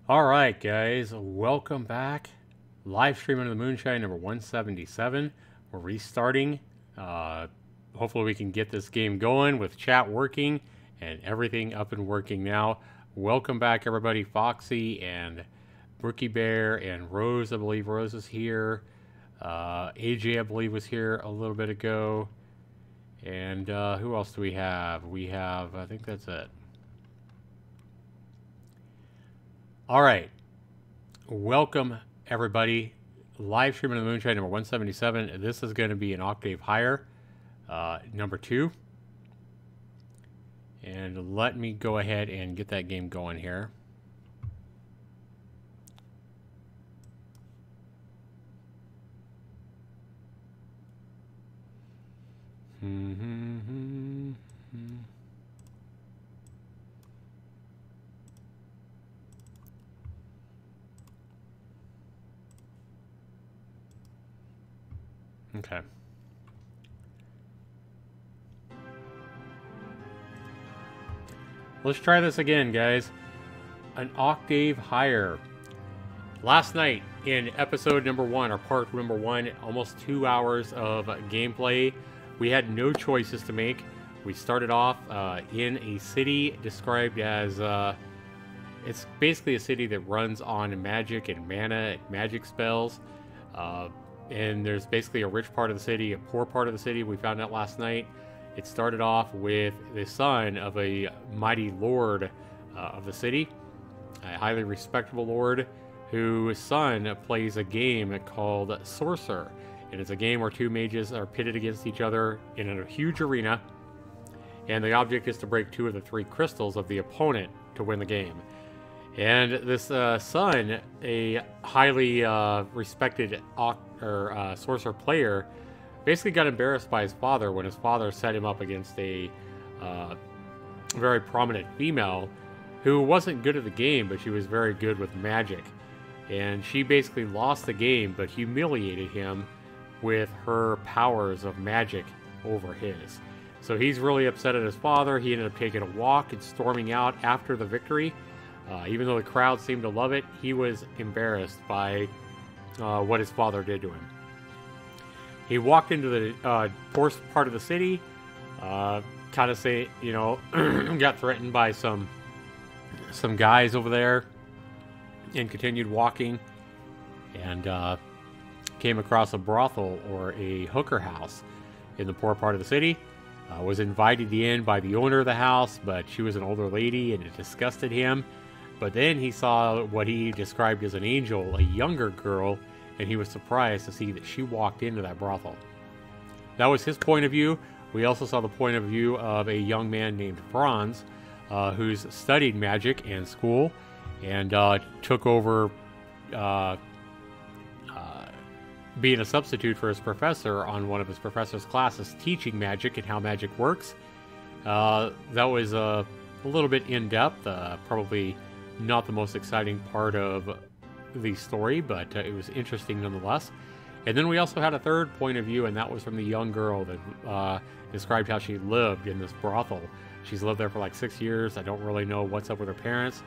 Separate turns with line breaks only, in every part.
All right, guys, welcome back. LiveStream Under the Moonshine number 177. We're restarting. Uh, Hopefully, we can get this game going with chat working and everything up and working now. Welcome back, everybody. Foxy and Brookie Bear and Rose, I believe Rose is here. AJ, I believe, was here a little bit ago. And who else do we have? We have, I think that's it. All right. Welcome, everybody. LiveStream Under the Moonshine number 177. This is going to be an Octave Higher, number 2. And let me go ahead and get that game going here. Okay. Let's try this again, guys. An Octave Higher. Last night in episode number 1, or part number 1, almost 2 hours of gameplay. We had no choices to make. We started off in a city described as... it's basically a city that runs on magic and mana and magic spells. And there's basically a rich part of the city, a poor part of the city. We found out last night. It started off with the son of a mighty lord of the city, a highly respectable lord, whose son plays a game called Sorcerer. And it's a game where two mages are pitted against each other in a huge arena. And the object is to break 2 of the 3 crystals of the opponent to win the game. And this son, a highly respected sorcerer player, basically got embarrassed by his father when his father set him up against a very prominent female who wasn't good at the game, but she was very good with magic. And she basically lost the game, but humiliated him with her powers of magic over his. So he's really upset at his father. He ended up taking a walk and storming out after the victory. Even though the crowd seemed to love it, he was embarrassed by what his father did to him. He walked into the worst part of the city, kind of say, got threatened by some guys over there, and continued walking, and came across a brothel or a hooker house in the poor part of the city. Was invited in by the owner of the house, but she was an older lady, and it disgusted him. But then he saw what he described as an angel, a younger girl, and he was surprised to see that she walked into that brothel. That was his point of view. We also saw the point of view of a young man named Franz, who's studied magic in school and took over being a substitute for his professor on one of his professor's classes, teaching magic and how magic works. That was a little bit in-depth, probably not the most exciting part of the story, but it was interesting nonetheless. And then we also had a third point of view, and that was from the young girl that described how she lived in this brothel. She's lived there for like 6 years. I don't really know what's up with her parents,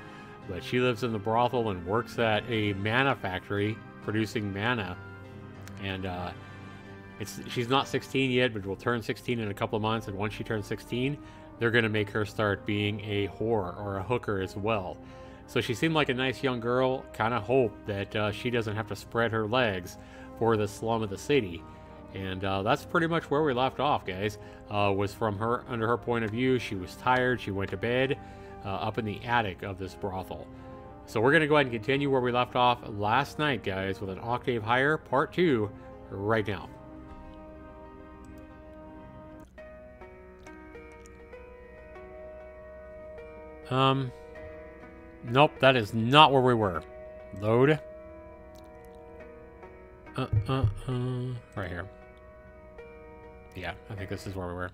but she lives in the brothel and works at a mana factory producing mana. And she's not 16 yet, but will turn 16 in a couple of months. And once she turns 16, they're going to make her start being a whore or a hooker as well. So she seemed like a nice young girl. Kind of hope that she doesn't have to spread her legs for the slum of the city. And that's pretty much where we left off, guys. Was from her, under her point of view. She was tired. She went to bed up in the attic of this brothel. So we're going to go ahead and continue where we left off last night, guys, with an Octave Higher Part 2 right now. Nope, that is not where we were. Load. Right here. Yeah, I think this is where we were.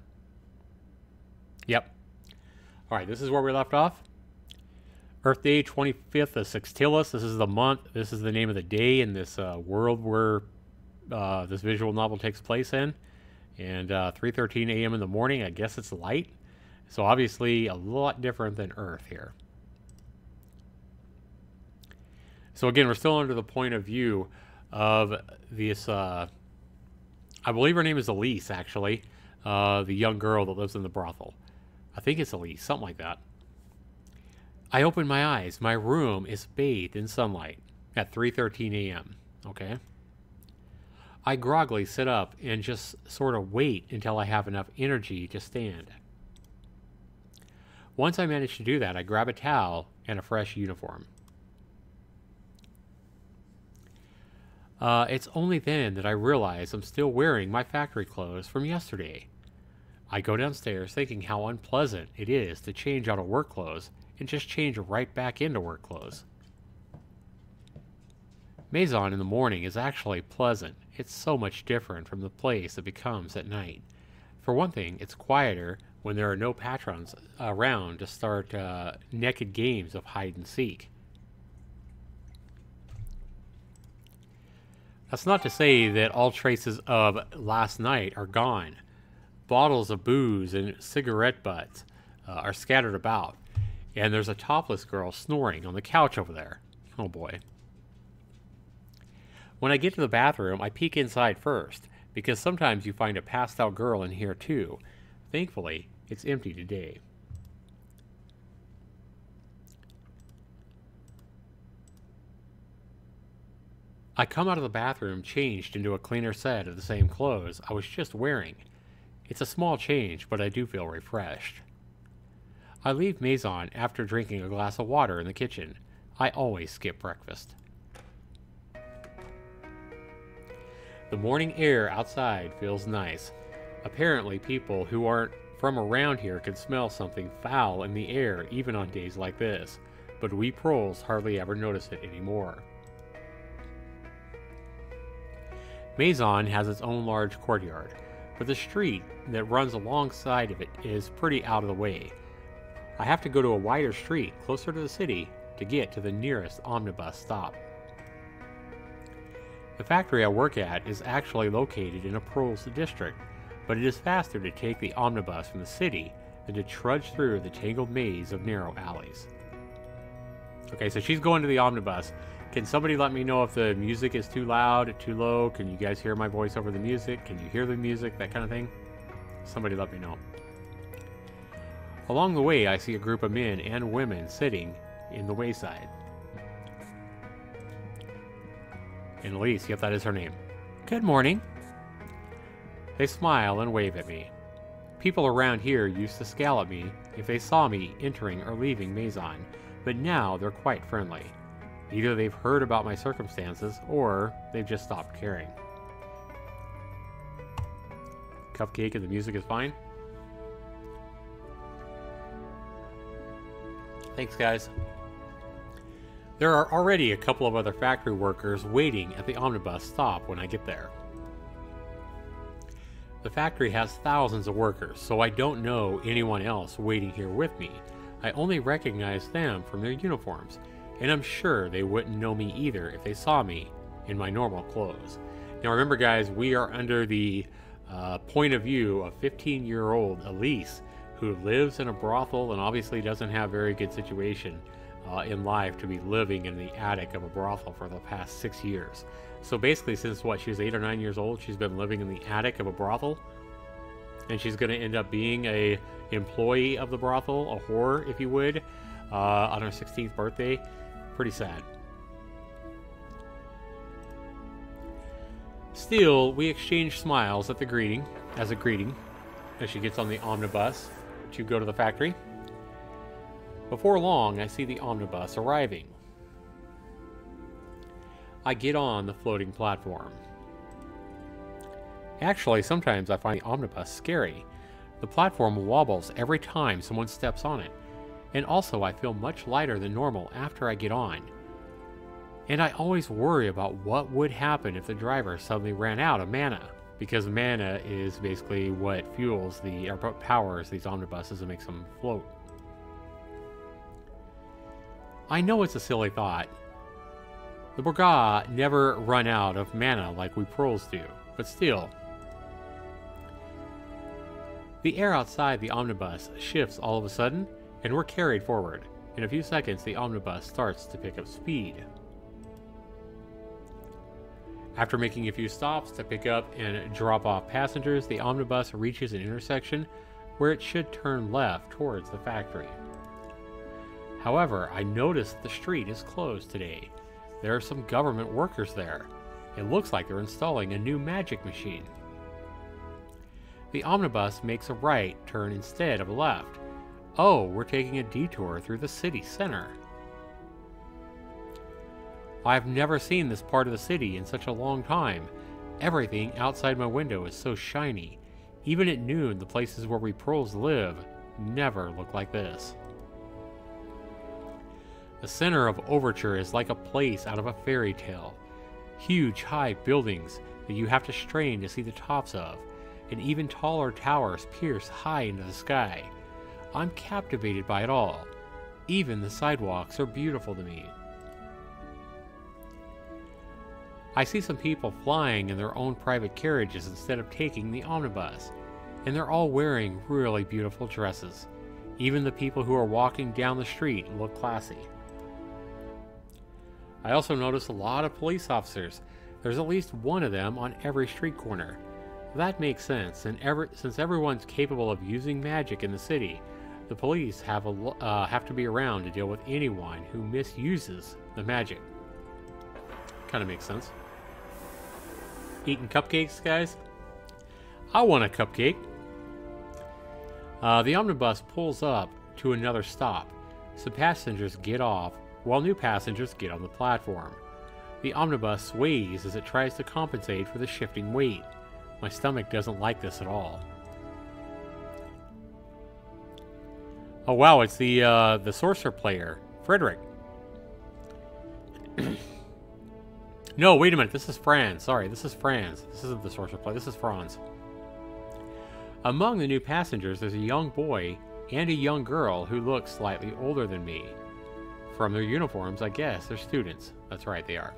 Yep. Alright, this is where we left off. Earth Day, 25th of Sextilis. This is the month. This is the name of the day in this world where this visual novel takes place in. And 3:13 a.m. in the morning. I guess it's light. So obviously a lot different than Earth here. So again, we're still under the point of view of this, I believe her name is Elise, actually. The young girl that lives in the brothel. I think it's Elise, something like that. I open my eyes. My room is bathed in sunlight at 3:13 a.m. Okay? I groggily sit up and just sort of wait until I have enough energy to stand. Once I manage to do that, I grab a towel and a fresh uniform. It's only then that I realize I'm still wearing my factory clothes from yesterday. I go downstairs thinking how unpleasant it is to change out of work clothes and just change right back into work clothes. Maison in the morning is actually pleasant. It's so much different from the place it becomes at night. For one thing, it's quieter when there are no patrons around to start naked games of hide and seek. That's not to say that all traces of last night are gone. Bottles of booze and cigarette butts are scattered about, and there's a topless girl snoring on the couch over there. Oh boy. When I get to the bathroom, I peek inside first, because sometimes you find a passed out girl in here too. Thankfully, it's empty today. I come out of the bathroom changed into a cleaner set of the same clothes I was just wearing. It's a small change, but I do feel refreshed. I leave Maison after drinking a glass of water in the kitchen. I always skip breakfast. The morning air outside feels nice. Apparently, people who aren't from around here can smell something foul in the air even on days like this, but we proles hardly ever notice it anymore. Maison has its own large courtyard, but the street that runs alongside of it is pretty out of the way. I have to go to a wider street closer to the city to get to the nearest omnibus stop. The factory I work at is actually located in a proles district, but it is faster to take the omnibus from the city than to trudge through the tangled maze of narrow alleys. Okay, so she's going to the omnibus. Can somebody let me know if the music is too loud, too low? Can you guys hear my voice over the music? Can you hear the music? That kind of thing? Somebody let me know. Along the way, I see a group of men and women sitting in the wayside. And Elise, yep, that is her name. Good morning. They smile and wave at me. People around here used to scowl at me if they saw me entering or leaving Maison, but now they're quite friendly. Either they've heard about my circumstances, or they've just stopped caring. Cupcake and the music is fine. Thanks, guys. There are already a couple of other factory workers waiting at the omnibus stop when I get there. The factory has thousands of workers, so I don't know anyone else waiting here with me. I only recognize them from their uniforms, and I'm sure they wouldn't know me either if they saw me in my normal clothes. Now remember, guys, we are under the point of view of 15-year-old Elise, who lives in a brothel and obviously doesn't have a very good situation in life to be living in the attic of a brothel for the past 6 years. So basically, since what, she was 8 or 9 years old, she's been living in the attic of a brothel, and she's going to end up being a employee of the brothel, a whore, if you would, on her 16th birthday. Pretty sad. Still, we exchange smiles at the greeting, as she gets on the omnibus to go to the factory. Before long, I see the omnibus arriving. I get on the floating platform. Actually, sometimes I find the omnibus scary. The platform wobbles every time someone steps on it, and also I feel much lighter than normal after I get on. And I always worry about what would happen if the driver suddenly ran out of mana, because mana is basically what fuels or powers these omnibuses and makes them float. I know it's a silly thought. The Buggy never run out of mana like we proles do, but still. The air outside the omnibus shifts all of a sudden, and we're carried forward. In a few seconds, the omnibus starts to pick up speed. After making a few stops to pick up and drop off passengers, the omnibus reaches an intersection where it should turn left towards the factory. However, I noticed the street is closed today. There are some government workers there. It looks like they're installing a new magic machine. The omnibus makes a right turn instead of a left. Oh, we're taking a detour through the city center. I've never seen this part of the city in such a long time. Everything outside my window is so shiny. Even at noon, the places where we pros live never look like this. The center of Overture is like a place out of a fairy tale. Huge, high buildings that you have to strain to see the tops of, and even taller towers pierce high into the sky. I'm captivated by it all. Even the sidewalks are beautiful to me. I see some people flying in their own private carriages instead of taking the omnibus, and they're all wearing really beautiful dresses. Even the people who are walking down the street look classy. I also notice a lot of police officers. There's at least one of them on every street corner. That makes sense, and since everyone's capable of using magic in the city, the police have to be around to deal with anyone who misuses the magic. Kind of makes sense. Eating cupcakes, guys? I want a cupcake. The omnibus pulls up to another stop. Some passengers get off, while new passengers get on the platform. The omnibus sways as it tries to compensate for the shifting weight. My stomach doesn't like this at all. Oh wow, it's the sorcerer player, Frederick. No, wait a minute, this is Franz. Sorry, this is Franz. This isn't the sorcerer player, this is Franz. Among the new passengers, there's a young boy and a young girl who look slightly older than me. From their uniforms, I guess they're students. That's right, they are.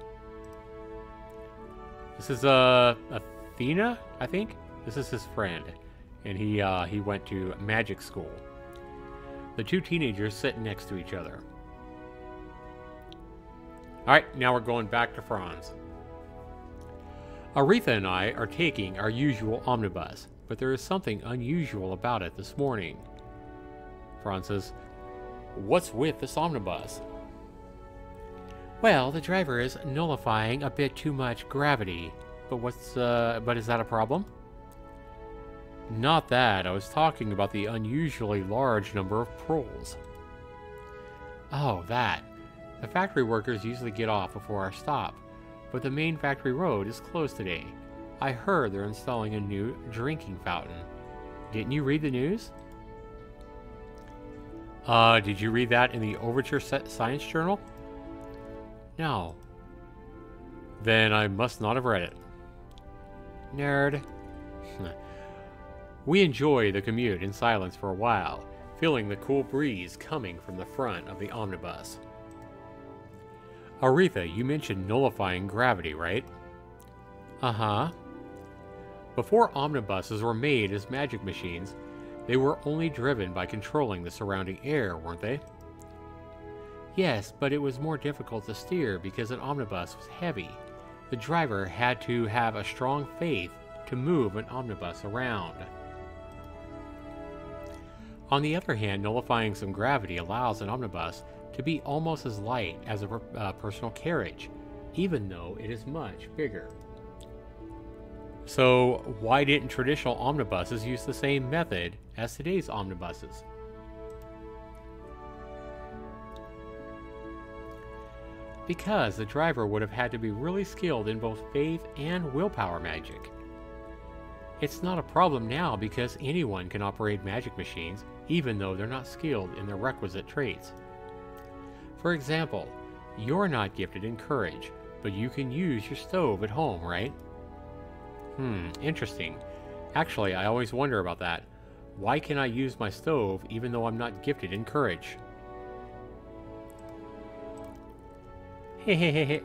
This is Athena, I think. This is his friend, and he went to magic school. The two teenagers sit next to each other. Alright, now we're going back to Franz. Aretha and I are taking our usual omnibus, but there is something unusual about it this morning. Franz says, "What's with this omnibus?" Well, the driver is nullifying a bit too much gravity. But but is that a problem? Not that. I was talking about the unusually large number of proles. Oh, that. The factory workers usually get off before our stop, but the main factory road is closed today. I heard they're installing a new drinking fountain. Didn't you read the news? Did you read that in the Overture Science Journal? No. Then I must not have read it. Nerd. We enjoy the commute in silence for a while, feeling the cool breeze coming from the front of the omnibus. Aretha, you mentioned nullifying gravity, right? Uh-huh. Before omnibuses were made as magic machines, they were only driven by controlling the surrounding air, weren't they? Yes, but it was more difficult to steer because an omnibus was heavy. The driver had to have a strong faith to move an omnibus around. On the other hand, nullifying some gravity allows an omnibus to be almost as light as a personal carriage, even though it is much bigger. So, why didn't traditional omnibuses use the same method as today's omnibuses? Because the driver would have had to be really skilled in both faith and willpower magic. It's not a problem now because anyone can operate magic machines, even though they're not skilled in their requisite traits. For example, you're not gifted in courage, but you can use your stove at home, right? Interesting. Actually, I always wonder about that. Why can I use my stove even though I'm not gifted in courage? Hehehehe.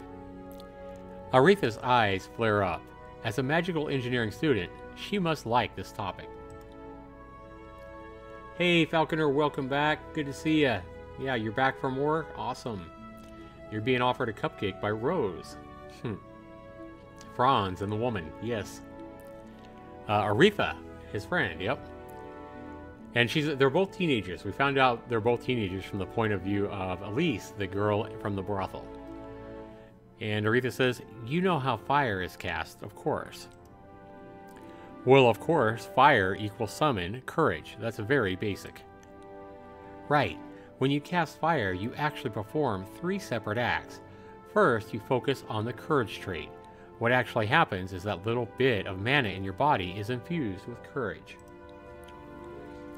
Aretha's eyes flare up. As a magical engineering student, she must like this topic. Hey Falconer, welcome back. Good to see ya. Yeah, you're back for more? Awesome. You're being offered a cupcake by Rose. Franz and the woman, yes. Aretha, his friend, yep. And they're both teenagers. We found out they're both teenagers from the point of view of Elise, the girl from the brothel. And Aretha says, "You know how fire is cast, of course." Well, of course, fire equals summon, courage. That's very basic. Right. When you cast fire, you actually perform 3 separate acts. First, you focus on the courage trait. What actually happens is that little bit of mana in your body is infused with courage.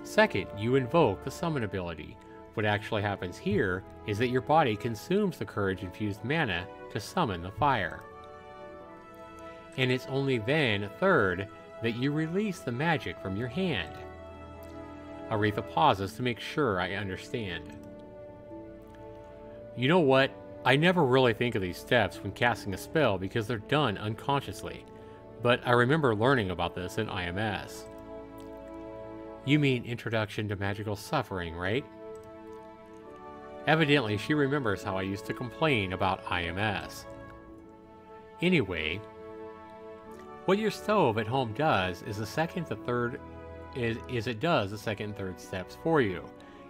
Second, you invoke the summon ability. What actually happens here is that your body consumes the courage-infused mana to summon the fire. And it's only then, third, that you release the magic from your hand. Aretha pauses to make sure I understand. You know what? I never really think of these steps when casting a spell because they're done unconsciously, but I remember learning about this in IMS. You mean Introduction to Magical Suffering, right? Evidently, she remembers how I used to complain about IMS. Anyway, what your stove at home does is it does the second and third steps for you.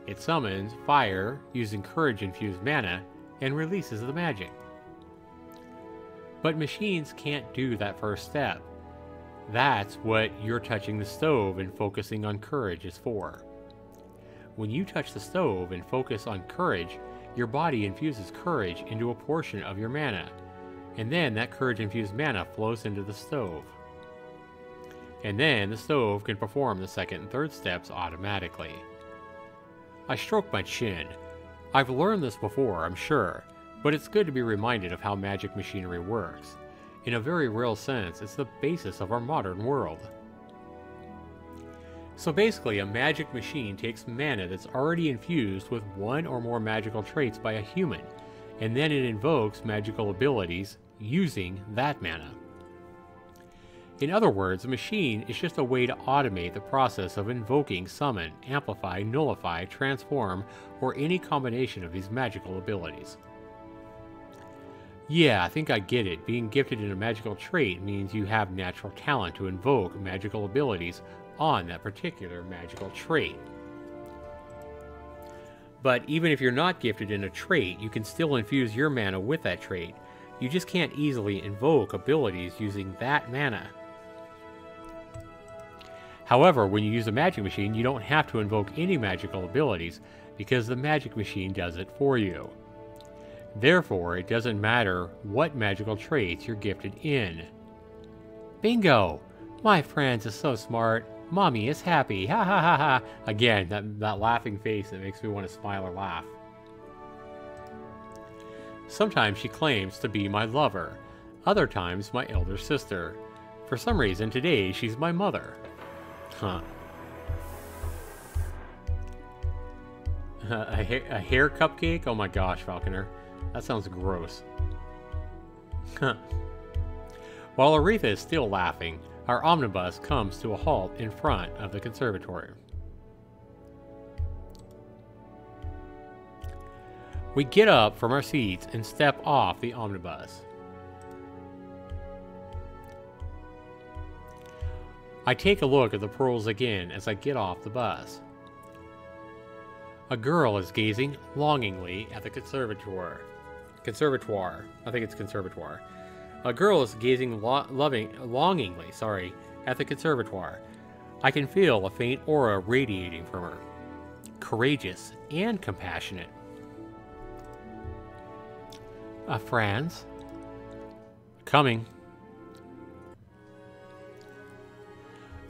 It summons fire using courage-infused mana and releases the magic. But machines can't do that first step. That's what you're touching the stove and focusing on courage is for. When you touch the stove and focus on courage, your body infuses courage into a portion of your mana, and then that courage-infused mana flows into the stove. And then the stove can perform the second and third steps automatically. I stroke my chin. I've learned this before, I'm sure, but it's good to be reminded of how magic machinery works. In a very real sense, it's the basis of our modern world. So basically, a magic machine takes mana that's already infused with one or more magical traits by a human, and then it invokes magical abilities using that mana. In other words, a machine is just a way to automate the process of invoking, summon, amplify, nullify, transform, or any combination of these magical abilities. Yeah, I think I get it. Being gifted in a magical trait means you have natural talent to invoke magical abilities on that particular magical trait. But even if you're not gifted in a trait, you can still infuse your mana with that trait. You just can't easily invoke abilities using that mana. However, when you use a magic machine, you don't have to invoke any magical abilities because the magic machine does it for you. Therefore, it doesn't matter what magical traits you're gifted in. Bingo! My friends is so smart. Mommy is happy. Ha ha ha ha. Again, that laughing face that makes me want to smile or laugh. Sometimes she claims to be my lover. Other times, my elder sister. For some reason, today, she's my mother. Huh. A hair cupcake? Oh my gosh, Falconer. That sounds gross. Huh. While Aretha is still laughing, our omnibus comes to a halt in front of the conservatory. We get up from our seats and step off the omnibus. I take a look at the pearls again as I get off the bus. A girl is gazing longingly at the conservatoire. I think it's conservatoire. A girl is gazing longingly, at the conservatoire. I can feel a faint aura radiating from her. Courageous and compassionate. Franz? Coming.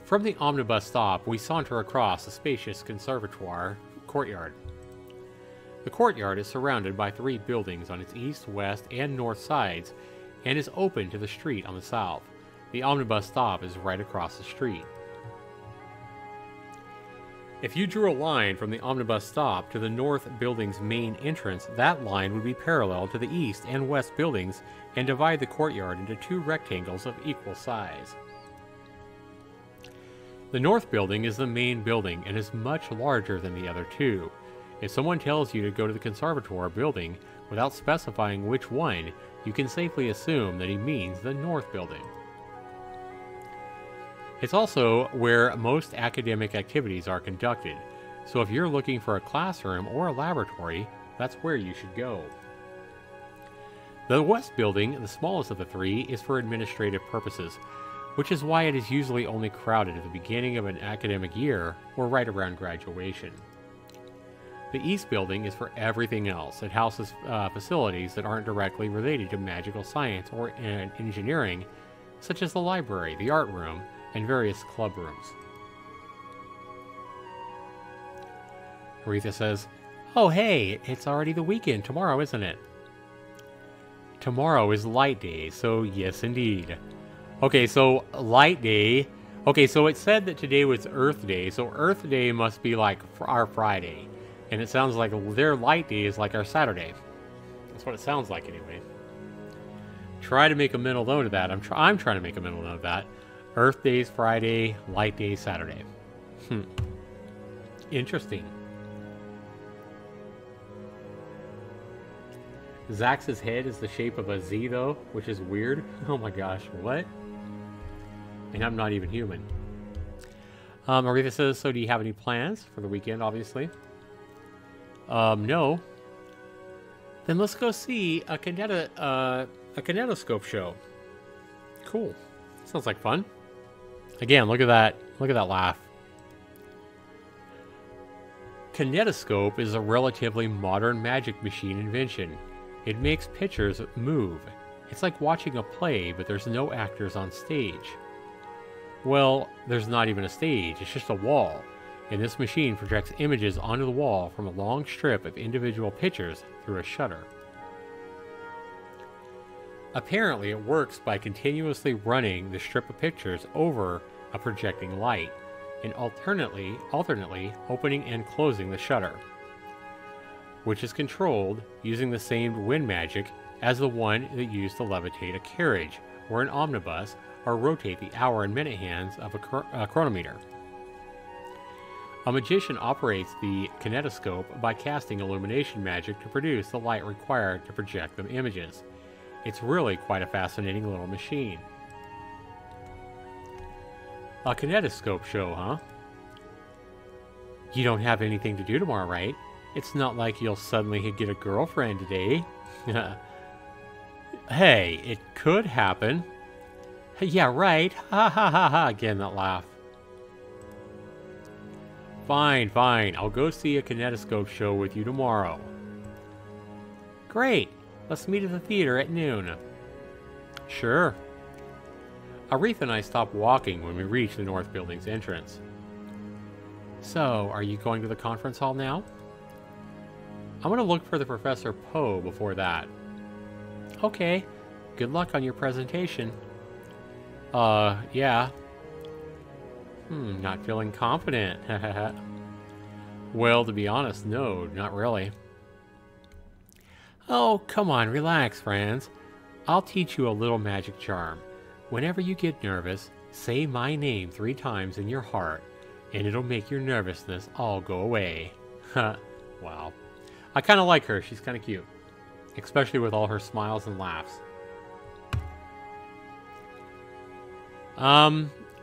From the omnibus stop, we saunter across the spacious conservatoire courtyard. The courtyard is surrounded by 3 buildings on its east, west, and north sides, and is open to the street on the south. The omnibus stop is right across the street. If you drew a line from the omnibus stop to the north building's main entrance, that line would be parallel to the east and west buildings and divide the courtyard into 2 rectangles of equal size. The north building is the main building and is much larger than the other 2. If someone tells you to go to the conservatoire building without specifying which one, you can safely assume that he means the North Building. It's also where most academic activities are conducted, so if you're looking for a classroom or a laboratory, that's where you should go. The West Building, the smallest of the three, is for administrative purposes, which is why it is usually only crowded at the beginning of an academic year or right around graduation. The East Building is for everything else. It houses facilities that aren't directly related to magical science or engineering, such as the library, the art room, and various club rooms. Aretha says, "Oh hey, it's already the weekend tomorrow, isn't it?" Tomorrow is Light Day, so yes indeed. Okay, so Light Day. Okay, so it said that today was Earth Day, so Earth Day must be like our Friday. And it sounds like their Light Day is like our Saturday. That's what it sounds like anyway. Try to make a mental note of that. I'm trying to make a mental note of that. Earth Day's Friday, Light Day Saturday. Interesting. Zax's head is the shape of a Z though, which is weird. Oh my gosh, what? And I'm not even human. Aretha says, so do you have any plans for the weekend, obviously? No. Then let's go see a kinetoscope show. Cool. Sounds like fun. Again, look at that. Look at that laugh. Kinetoscope is a relatively modern magic machine invention. It makes pictures move. It's like watching a play, but there's no actors on stage. Well, there's not even a stage, it's just a wall. And this machine projects images onto the wall from a long strip of individual pictures through a shutter. Apparently, it works by continuously running the strip of pictures over a projecting light, and alternately opening and closing the shutter, which is controlled using the same wind magic as the one that used to levitate a carriage or an omnibus or rotate the hour and minute hands of a chronometer. A magician operates the kinetoscope by casting illumination magic to produce the light required to project the images. It's really quite a fascinating little machine. A kinetoscope show, huh? You don't have anything to do tomorrow, right? It's not like you'll suddenly get a girlfriend today. Hey, it could happen. Yeah, right. Ha ha ha ha. Again, that laugh. Fine, fine. I'll go see a kinetoscope show with you tomorrow. Great. Let's meet at the theater at noon. Sure. Aretha and I stopped walking when we reached the North Building's entrance. So, are you going to the conference hall now? I'm going to look for the Professor Poe before that. Okay. Good luck on your presentation. Yeah. Not feeling confident. Well, to be honest, no, not really. Oh, come on, relax, friends. I'll teach you a little magic charm. Whenever you get nervous, say my name 3 times in your heart, and it'll make your nervousness all go away. Wow. I kind of like her. She's kind of cute. Especially with all her smiles and laughs.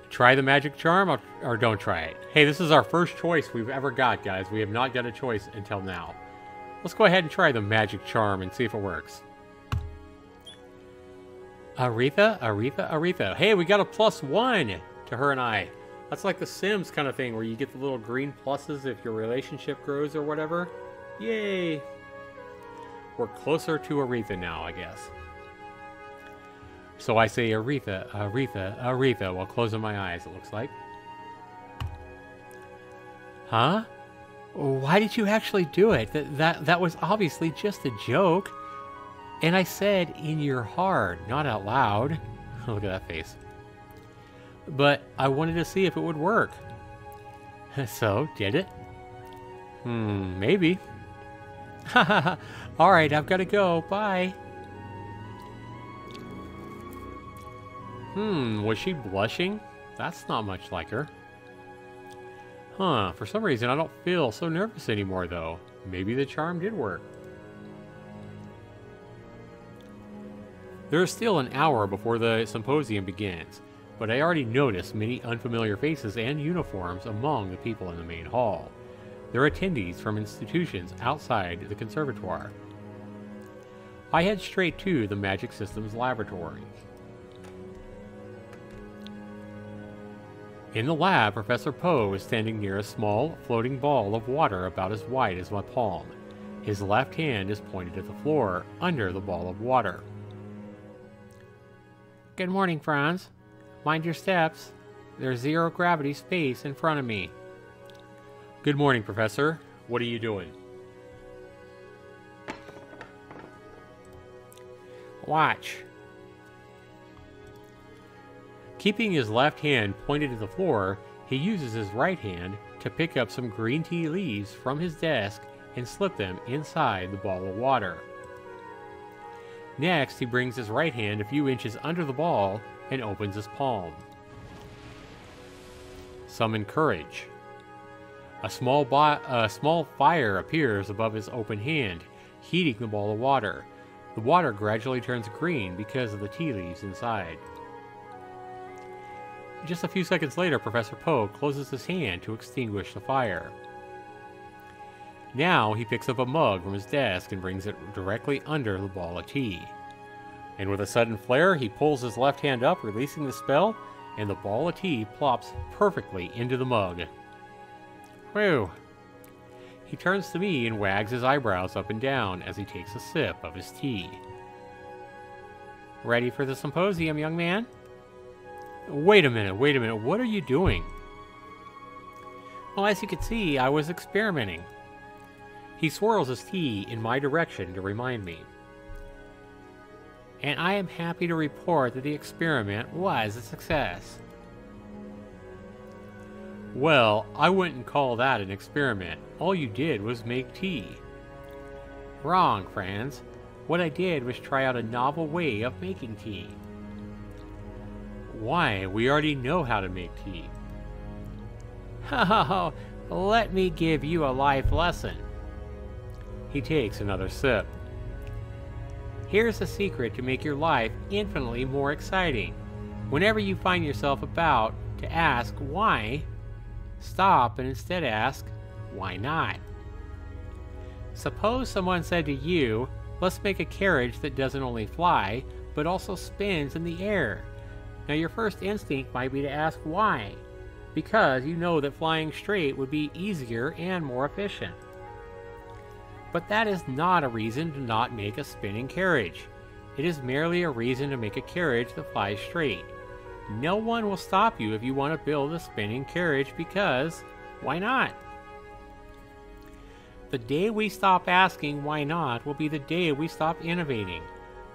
Try the magic charm or don't try it. Hey, this is our first choice we've ever got, guys. We have not got a choice until now. Let's go ahead and try the magic charm and see if it works. Aretha. Hey, we got a +1 to her and I. That's like the Sims kind of thing where you get the little green pluses if your relationship grows or whatever. Yay. We're closer to Aretha now, I guess. So I say Aretha while closing my eyes, it looks like. Huh? Why did you actually do it? That was obviously just a joke. And I said in your heart, not out loud. Look at that face. But I wanted to see if it would work. So, did it? Maybe. Alright, I've got to go. Bye. Was she blushing? That's not much like her. Huh, for some reason I don't feel so nervous anymore though. Maybe the charm did work. There is still an hour before the symposium begins, but I already noticed many unfamiliar faces and uniforms among the people in the main hall. They're attendees from institutions outside the conservatoire. I head straight to the Magic Systems laboratory. In the lab, Professor Poe is standing near a small, floating ball of water about as wide as my palm. His left hand is pointed at the floor, under the ball of water. Good morning, Franz. Mind your steps. There's zero gravity space in front of me. Good morning, Professor. What are you doing? Watch. Keeping his left hand pointed at the floor, he uses his right hand to pick up some green tea leaves from his desk and slip them inside the ball of water. Next, he brings his right hand a few inches under the ball and opens his palm. Summon courage. A small fire appears above his open hand, heating the ball of water. The water gradually turns green because of the tea leaves inside. Just a few seconds later, Professor Poe closes his hand to extinguish the fire. Now he picks up a mug from his desk and brings it directly under the ball of tea. And with a sudden flare, he pulls his left hand up, releasing the spell, and the ball of tea plops perfectly into the mug. Whew. He turns to me and wags his eyebrows up and down as he takes a sip of his tea. Ready for the symposium, young man? Wait a minute, what are you doing? Well, as you can see, I was experimenting. He swirls his tea in my direction to remind me. And I am happy to report that the experiment was a success. Well, I wouldn't call that an experiment. All you did was make tea. Wrong, Franz. What I did was try out a novel way of making tea. Why? We already know how to make tea. Oh, let me give you a life lesson. He takes another sip. Here's a secret to make your life infinitely more exciting. Whenever you find yourself about to ask why, stop and instead ask, why not? Suppose someone said to you, let's make a carriage that doesn't only fly, but also spins in the air. Now your first instinct might be to ask why, because you know that flying straight would be easier and more efficient. But that is not a reason to not make a spinning carriage. It is merely a reason to make a carriage that flies straight. No one will stop you if you want to build a spinning carriage because, why not? The day we stop asking why not will be the day we stop innovating,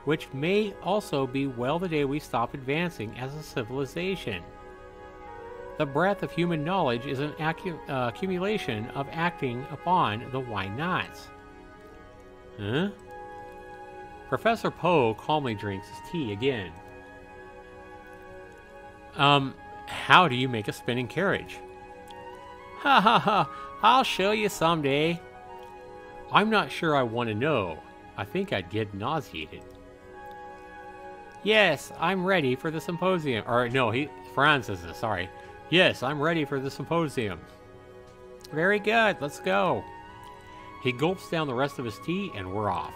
which may also be the day we stop advancing as a civilization. The breadth of human knowledge is an accumulation of acting upon the why nots. Huh? Professor Poe calmly drinks his tea again. How do you make a spinning carriage? Ha ha ha, I'll show you someday. I'm not sure I want to know. I think I'd get nauseated. Yes, I'm ready for the symposium. Or no, Franz says this, sorry. Yes, I'm ready for the symposium. Very good, let's go. He gulps down the rest of his tea and we're off.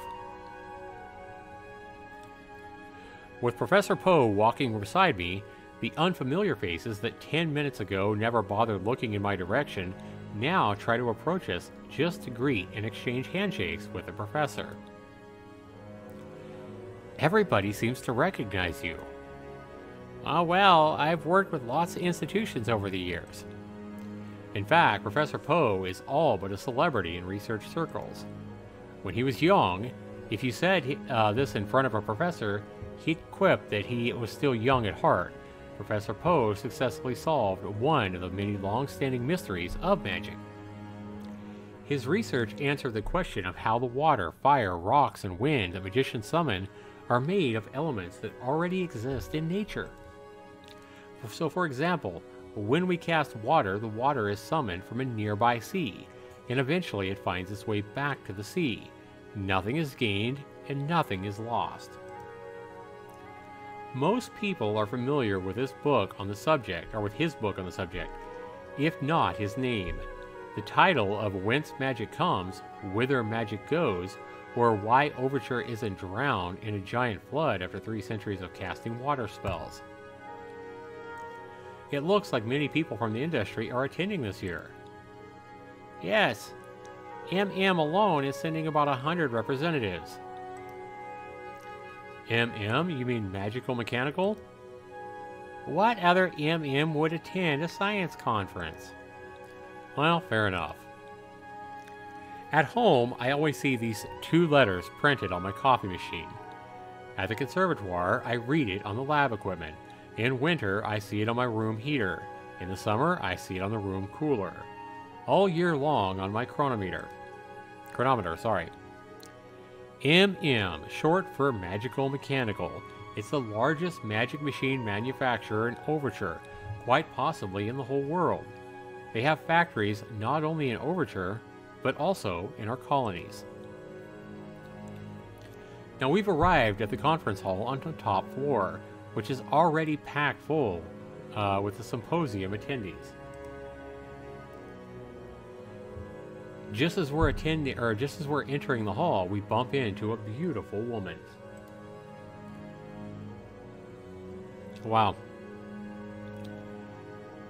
With Professor Poe walking beside me, the unfamiliar faces that 10 minutes ago never bothered looking in my direction now try to approach us just to greet and exchange handshakes with the professor. Everybody seems to recognize you. Oh well, I've worked with lots of institutions over the years. In fact, Professor Poe is all but a celebrity in research circles. When he was young, if you said this in front of a professor, he'd quip that he was still young at heart. Professor Poe successfully solved one of the many long-standing mysteries of magic. His research answered the question of how the water, fire, rocks, and wind that magicians summon are made of elements that already exist in nature. So for example, when we cast water, the water is summoned from a nearby sea. and eventually it finds its way back to the sea. Nothing is gained and nothing is lost. Most people are familiar with this book on the subject, or with his book on the subject, if not his name. The title of Whence Magic Comes, Whither Magic Goes, or Why Overture Isn't Drowned in a Giant Flood After 3 Centuries of Casting Water Spells. It looks like many people from the industry are attending this year. Yes, MM alone is sending about 100 representatives. MM? You mean Magical Mechanical? What other MM would attend a science conference? Well, fair enough. At home, I always see these 2 letters printed on my coffee machine. At the conservatoire, I read it on the lab equipment. In winter, I see it on my room heater. In the summer, I see it on the room cooler. All year long on my chronometer, sorry. MM, short for Magical Mechanical. It's the largest magic machine manufacturer in Overture, quite possibly in the whole world. They have factories not only in Overture, but also in our colonies. Now we've arrived at the conference hall on the top floor, which is already packed full with the symposium attendees. Just as we're entering the hall, we bump into a beautiful woman. Wow.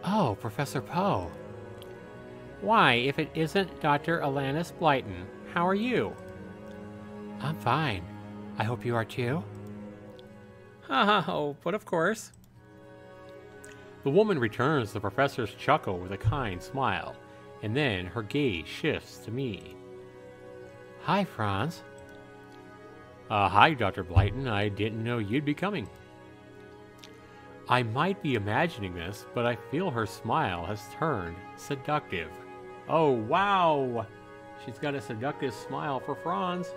Oh, Professor Poe. Why, if it isn't Dr. Alanis Blyton, how are you? I'm fine. I hope you are too. Oh, but of course. The woman returns the professor's chuckle with a kind smile, and then her gaze shifts to me. Hi, Franz. Hi, Dr. Blyton. I didn't know you'd be coming. I might be imagining this, but I feel her smile has turned seductive. Oh, wow! She's got a seductive smile for Franz.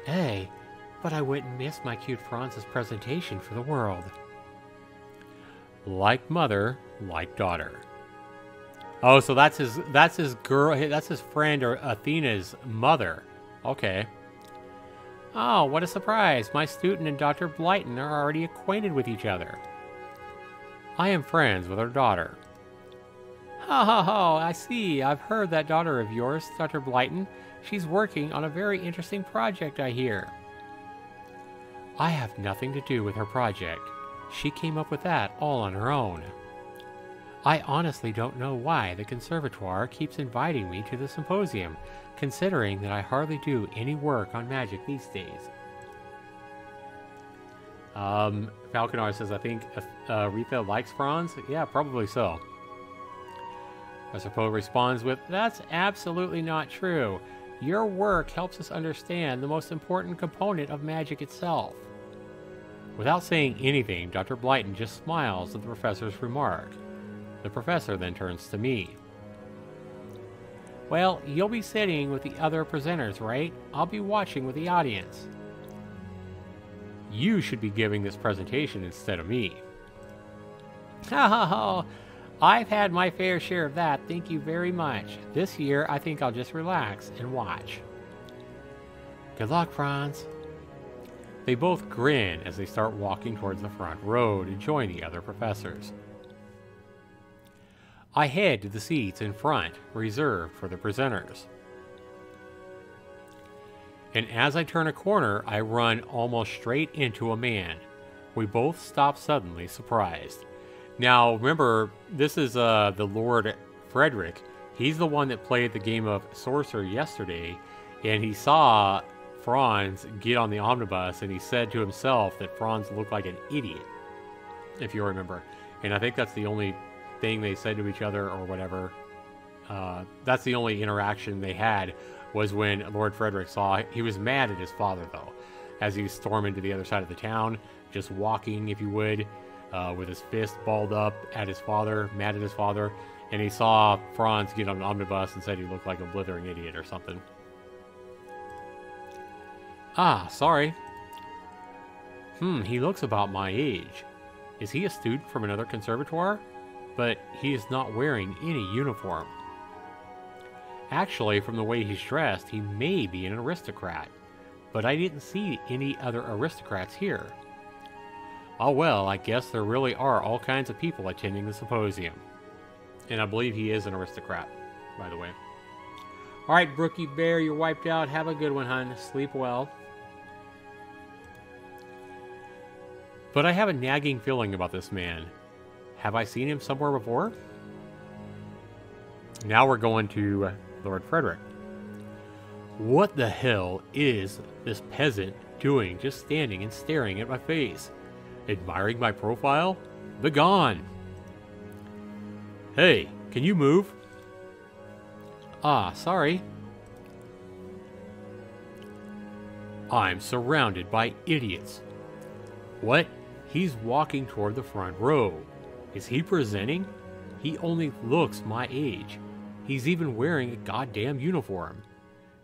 Hey, but I wouldn't miss my cute Franz's presentation for the world. Like mother, like daughter. Oh, so that's his friend, or Athena's mother. Okay. Oh, what a surprise. My student and Dr. Blyton are already acquainted with each other. I am friends with her daughter. I see. I've heard that daughter of yours, Dr. Blyton. She's working on a very interesting project, I hear. I have nothing to do with her project. She came up with that all on her own. I honestly don't know why the conservatoire keeps inviting me to the symposium, considering that I hardly do any work on magic these days. Falconar says, I think Rita likes Franz. Yeah, probably so. Professor Poe responds with, that's absolutely not true. Your work helps us understand the most important component of magic itself. Without saying anything, Dr. Blyton just smiles at the professor's remark. The professor then turns to me. Well, you'll be sitting with the other presenters, right? I'll be watching with the audience. You should be giving this presentation instead of me. I've had my fair share of that, thank you very much. This year, I think I'll just relax and watch. Good luck, Franz. They both grin as they start walking towards the front row to join the other professors. I head to the seats in front, reserved for the presenters. And as I turn a corner, I run almost straight into a man. We both stop suddenly, surprised. Now, remember, this is the Lord Frederick. He's the one that played the game of Sorcerer yesterday, and he saw Franz get on the omnibus, and he said to himself that Franz looked like an idiot, if you remember. And I think that's the only thing they said to each other, or whatever. That's the only interaction they had, was when Lord Frederick saw, he was mad at his father, though, as he stormed into the other side of the town, just walking, if you would, with his fist balled up at his father, mad at his father, and he saw Franz get on an omnibus and said he looked like a blithering idiot or something. Ah, sorry. He looks about my age. Is he a student from another conservatoire? But he is not wearing any uniform. Actually, from the way he's dressed, he may be an aristocrat. But I didn't see any other aristocrats here. Oh well, I guess there really are all kinds of people attending the symposium. And I believe he is an aristocrat, by the way. Alright, Brookie Bear, you're wiped out. Have a good one, hon. Sleep well. But I have a nagging feeling about this man. Have I seen him somewhere before? Now we're going to Lord Frederick. What the hell is this peasant doing just standing and staring at my face? Admiring my profile? Begone! Hey, can you move? Ah, sorry. I'm surrounded by idiots. What? He's walking toward the front row. Is he presenting? He only looks my age. He's even wearing a goddamn uniform.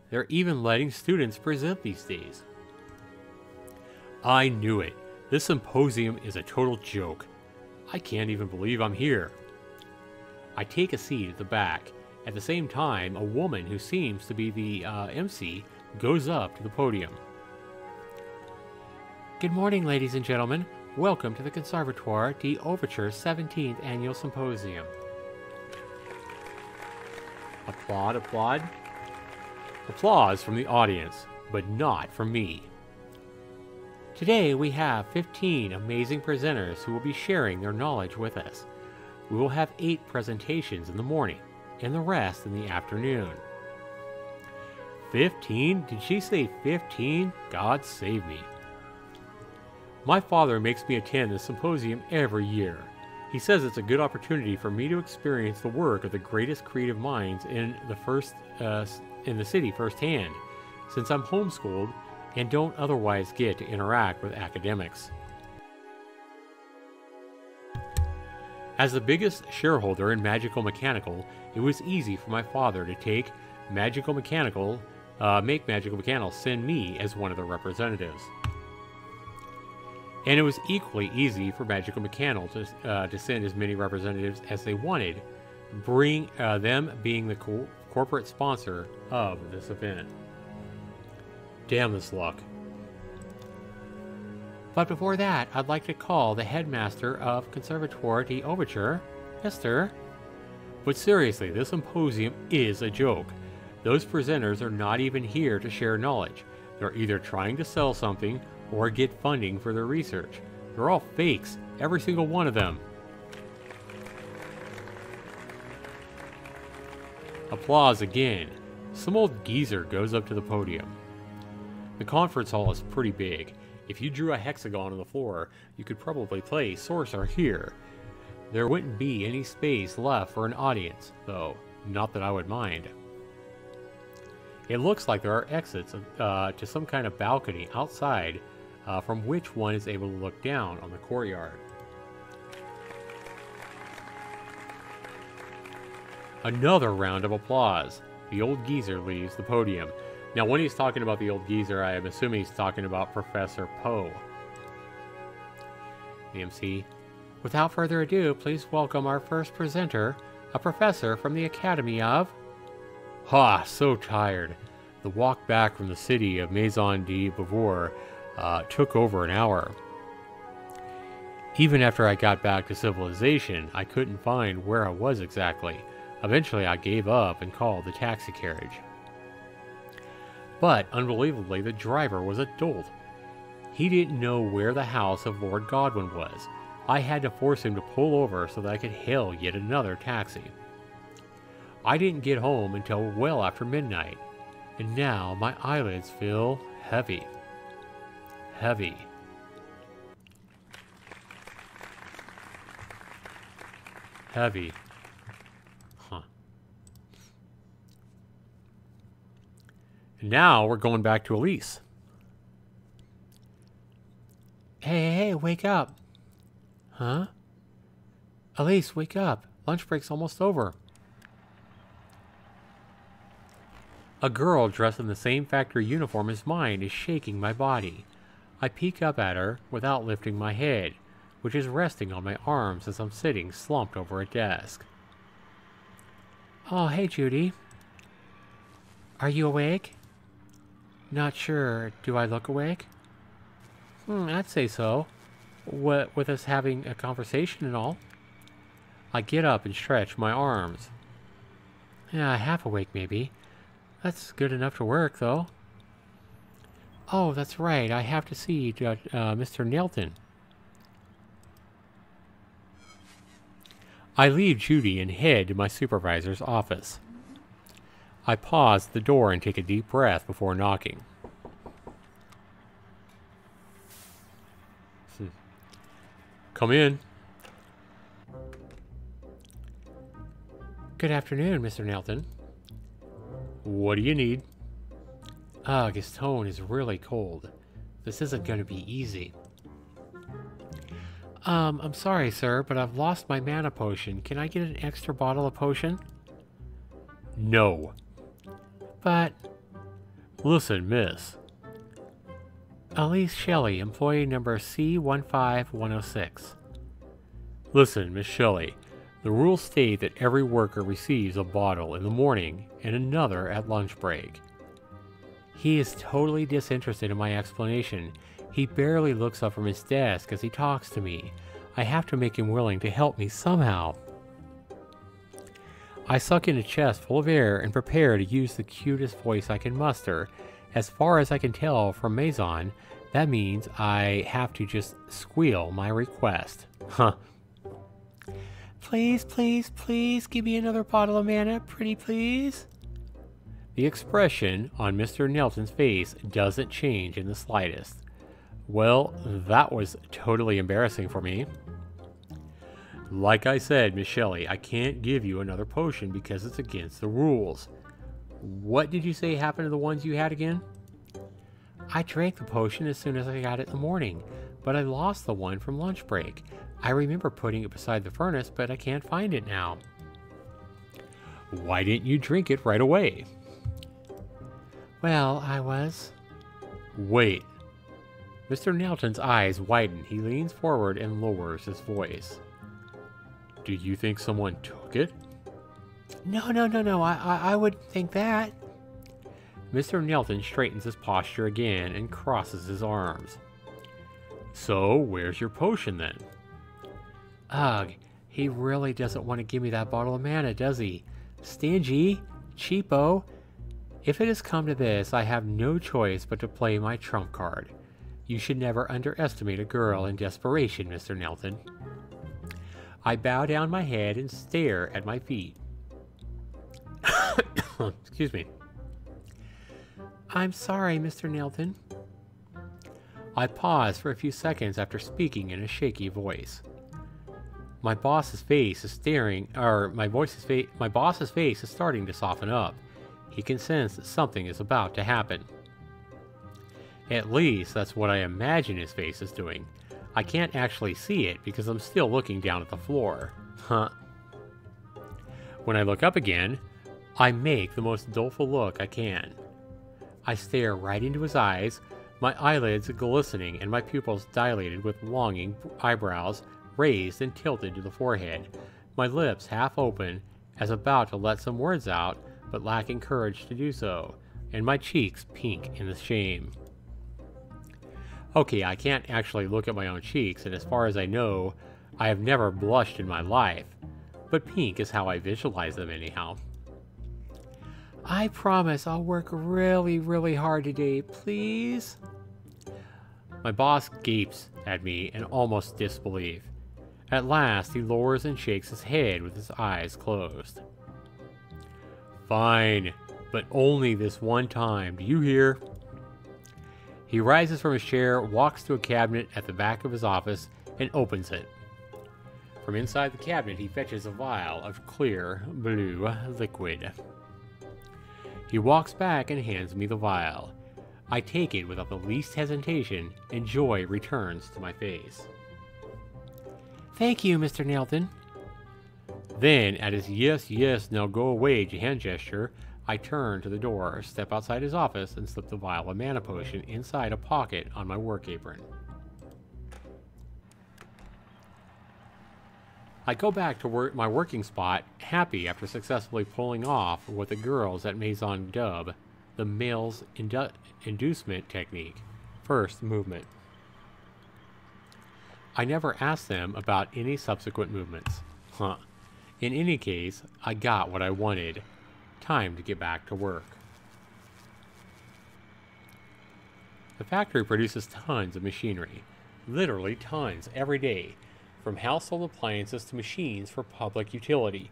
They're even letting students present these days. I knew it. This symposium is a total joke. I can't even believe I'm here. I take a seat at the back. At the same time, a woman who seems to be the MC goes up to the podium. Good morning, ladies and gentlemen. Welcome to the Conservatoire d'Ouverture's 17th Annual Symposium. Applaud, applaud. Applause from the audience, but not from me. Today we have 15 amazing presenters who will be sharing their knowledge with us. We will have 8 presentations in the morning, and the rest in the afternoon. 15? Did she say 15? God save me. My father makes me attend the symposium every year. He says it's a good opportunity for me to experience the work of the greatest creative minds in the city firsthand, since I'm homeschooled and don't otherwise get to interact with academics. As the biggest shareholder in Magical Mechanical, it was easy for my father to make Magical Mechanical send me as one of the representatives. And it was equally easy for Magical Mechanical to send as many representatives as they wanted, them being the corporate sponsor of this event. Damn this luck. But before that, I'd like to call the headmaster of Conservatoire d'Ouverture, Esther. But seriously, this symposium is a joke. Those presenters are not even here to share knowledge. They're either trying to sell something or get funding for their research. They're all fakes, every single one of them. Applause again. Some old geezer goes up to the podium. The conference hall is pretty big. If you drew a hexagon on the floor, you could probably play Sorcerer here. There wouldn't be any space left for an audience, though. Not that I would mind. It looks like there are exits to some kind of balcony outside, from which one is able to look down on the courtyard. Another round of applause. The old geezer leaves the podium. Now, when he's talking about the old geezer, I am assuming he's talking about Professor Poe. The MC. Without further ado, please welcome our first presenter, a professor from the Academy of... Ha! So tired. The walk back from the city of Maison de Beauvoir took over an hour. Even after I got back to civilization, I couldn't find where I was exactly. Eventually, I gave up and called the taxi carriage. But, unbelievably, the driver was a dolt. He didn't know where the house of Lord Godwin was. I had to force him to pull over so that I could hail yet another taxi. I didn't get home until well after midnight, and now my eyelids feel heavy. Heavy. Heavy. Huh. And now we're going back to Elise. Hey, wake up. Huh? Elise, wake up. Lunch break's almost over. A girl dressed in the same factory uniform as mine is shaking my body. I peek up at her without lifting my head, which is resting on my arms as I'm sitting slumped over a desk. Oh, hey, Judy. Are you awake? Not sure. Do I look awake? I'd say so. What with us having a conversation and all. I get up and stretch my arms. Yeah, half awake maybe. That's good enough to work, though. Oh, that's right. I have to see Mr. Nelton. I leave Judy and head to my supervisor's office. I pause at the door and take a deep breath before knocking. Come in. Good afternoon, Mr. Nelton. What do you need? Ugh, his tone is really cold. This isn't going to be easy. I'm sorry, sir, but I've lost my mana potion. Can I get an extra bottle of potion? No. But... Listen, miss. Elise Shelley, employee number C15106. Listen, Miss Shelley. The rules state that every worker receives a bottle in the morning and another at lunch break. He is totally disinterested in my explanation. He barely looks up from his desk as he talks to me. I have to make him willing to help me somehow. I suck in a chest full of air and prepare to use the cutest voice I can muster. As far as I can tell from Maison, that means I have to just squeal my request. Huh. Please, please, please give me another bottle of mana, pretty please. The expression on Mr. Nelton's face doesn't change in the slightest. Well, that was totally embarrassing for me. Like I said, Miss Shelley, I can't give you another potion because it's against the rules. What did you say happened to the ones you had again? I drank the potion as soon as I got it in the morning, but I lost the one from lunch break. I remember putting it beside the furnace, but I can't find it now. Why didn't you drink it right away? Well, I was... Wait. Mr. Nelton's eyes widen. He leans forward and lowers his voice. Do you think someone took it? No. I wouldn't think that. Mr. Nelton straightens his posture again and crosses his arms. So, where's your potion then? Ugh, he really doesn't want to give me that bottle of mana, does he? Stingy, cheapo. If it has come to this, I have no choice but to play my trump card. You should never underestimate a girl in desperation, Mr. Nelton. I bow down my head and stare at my feet. Excuse me. I'm sorry, Mr. Nelton. I pause for a few seconds after speaking in a shaky voice. My boss's face is my boss's face is starting to soften up. He can sense that something is about to happen. At least that's what I imagine his face is doing. I can't actually see it because I'm still looking down at the floor. Huh. When I look up again, I make the most doleful look I can. I stare right into his eyes, my eyelids glistening and my pupils dilated with longing eyebrows raised and tilted to the forehead, my lips half open as about to let some words out, but lacking courage to do so, and my cheeks pink in the shame. Okay, I can't actually look at my own cheeks, and as far as I know, I have never blushed in my life, but pink is how I visualize them anyhow. I promise I'll work really, really hard today, please. My boss gapes at me in almost disbelief. At last, he lowers and shakes his head with his eyes closed. Fine, but only this one time, do you hear? He rises from his chair, walks to a cabinet at the back of his office, and opens it. From inside the cabinet, he fetches a vial of clear, blue liquid. He walks back and hands me the vial. I take it without the least hesitation, and joy returns to my face. Thank you, Mr. Nelton. Then, at his yes, now go away hand gesture, I turn to the door, step outside his office, and slip the vial of mana potion inside a pocket on my work apron. I go back to my working spot, happy after successfully pulling off what the girls at Maison dub the male's inducement technique. First, movement. I never asked them about any subsequent movements. In any case, I got what I wanted. Time to get back to work. The factory produces tons of machinery. Literally tons every day. From household appliances to machines for public utility.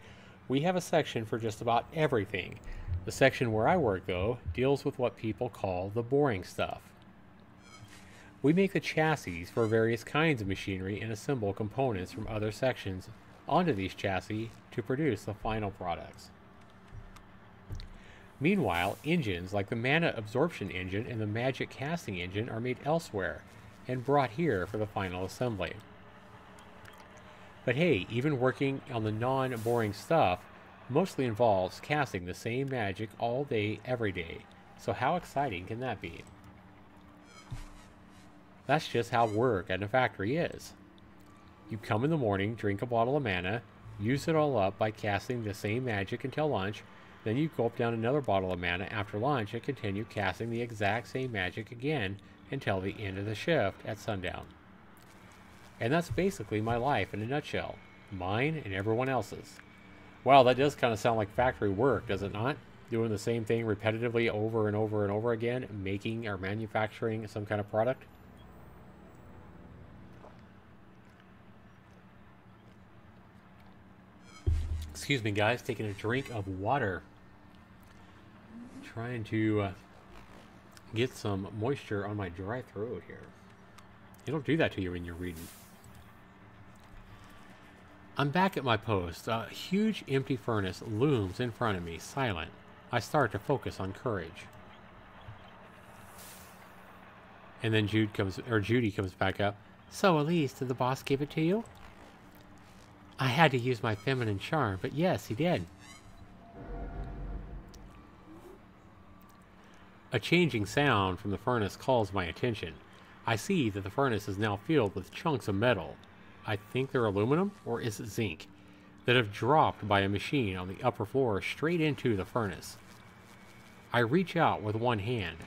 We have a section for just about everything. The section where I work, though, deals with what people call the boring stuff. We make the chassis for various kinds of machinery and assemble components from other sections onto these chassis to produce the final products. Meanwhile, engines like the mana absorption engine and the magic casting engine are made elsewhere and brought here for the final assembly. But hey, even working on the non-boring stuff mostly involves casting the same magic all day, every day. So how exciting can that be? That's just how work at a factory is. You come in the morning, drink a bottle of mana, use it all up by casting the same magic until lunch, then you gulp down another bottle of mana after lunch and continue casting the exact same magic again until the end of the shift at sundown. And that's basically my life in a nutshell. Mine and everyone else's. Wow, that does kind of sound like factory work, does it not? Doing the same thing repetitively over and over and over again, making or manufacturing some kind of product. Excuse me, guys, taking a drink of water. Trying to get some moisture on my dry throat here. It'll do that to you when you're reading. I'm back at my post. A huge empty furnace looms in front of me, silent. I start to focus on courage. And then Judy comes back up. So, Elise, did the boss give it to you? I had to use my feminine charm, but yes, he did. A changing sound from the furnace calls my attention. I see that the furnace is now filled with chunks of metal. I think they're aluminum, or is it zinc, that have dropped by a machine on the upper floor straight into the furnace. I reach out with one hand.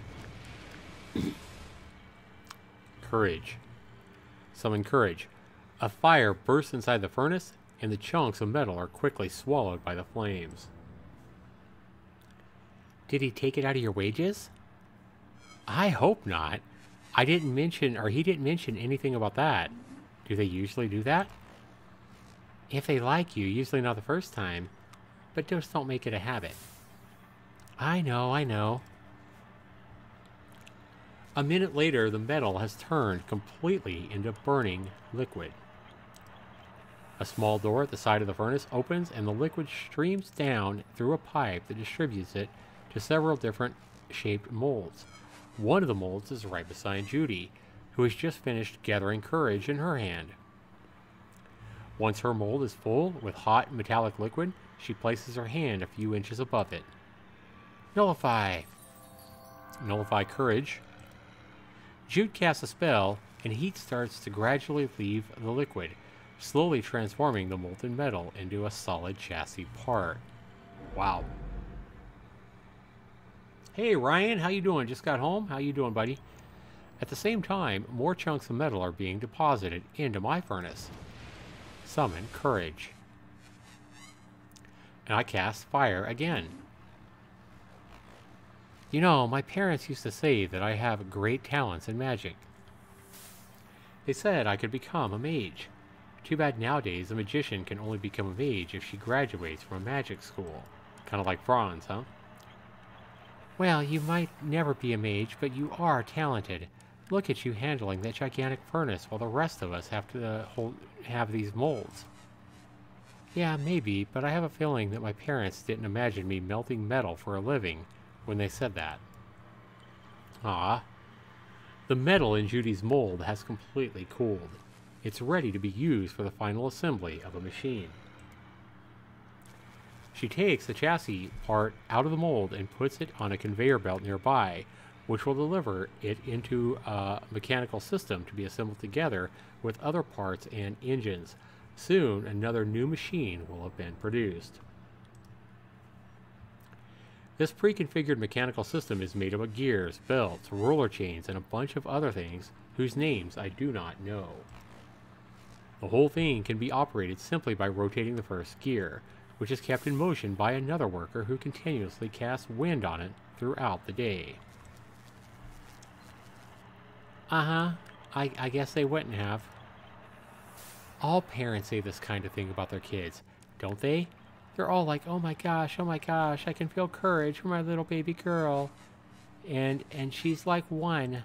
Courage. Summon courage. A fire bursts inside the furnace, and the chunks of metal are quickly swallowed by the flames. Did he take it out of your wages? I hope not. He didn't mention anything about that. Do they usually do that? If they like you, usually not the first time, but just don't make it a habit. I know. A minute later, the metal has turned completely into burning liquid. A small door at the side of the furnace opens and the liquid streams down through a pipe that distributes it to several different shaped molds. One of the molds is right beside Judy, who has just finished gathering courage in her hand. Once her mold is full with hot metallic liquid, she places her hand a few inches above it. Nullify. Nullify courage. Jude casts a spell, and heat starts to gradually leave the liquid, slowly transforming the molten metal into a solid chassis part. Wow. Hey Ryan, how you doing? Just got home? How you doing, buddy? At the same time, more chunks of metal are being deposited into my furnace. Summon courage. And I cast fire again. You know, my parents used to say that I have great talents in magic. They said I could become a mage. Too bad nowadays a magician can only become a mage if she graduates from a magic school. Kind of like Franz, huh? Well, you might never be a mage, but you are talented. Look at you handling that gigantic furnace while the rest of us have to have these molds. Yeah, maybe, but I have a feeling that my parents didn't imagine me melting metal for a living when they said that. Ah, the metal in Judy's mold has completely cooled. It's ready to be used for the final assembly of a machine. She takes the chassis part out of the mold and puts it on a conveyor belt nearby, which will deliver it into a mechanical system to be assembled together with other parts and engines. Soon, another new machine will have been produced. This pre-configured mechanical system is made up of gears, belts, roller chains, and a bunch of other things whose names I do not know. The whole thing can be operated simply by rotating the first gear, which is kept in motion by another worker who continuously casts wind on it throughout the day. I guess they wouldn't have. All parents say this kind of thing about their kids, don't they? They're all like, oh my gosh, I can feel courage for my little baby girl. And she's like one.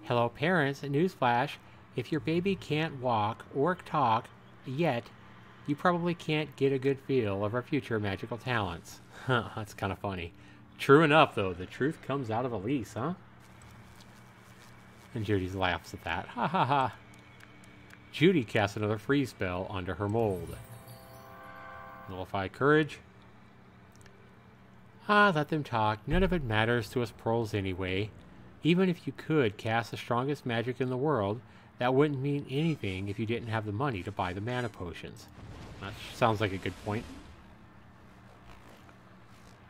Hello parents, newsflash, if your baby can't walk or talk yet, you probably can't get a good feel of her future magical talents. That's kind of funny. True enough though, the truth comes out of Elise, huh? And Judy laughs at that. Ha ha ha. Judy casts another freeze spell onto her mold. Nullify courage. Let them talk. None of it matters to us pearls anyway. Even if you could cast the strongest magic in the world, that wouldn't mean anything if you didn't have the money to buy the mana potions. That sounds like a good point.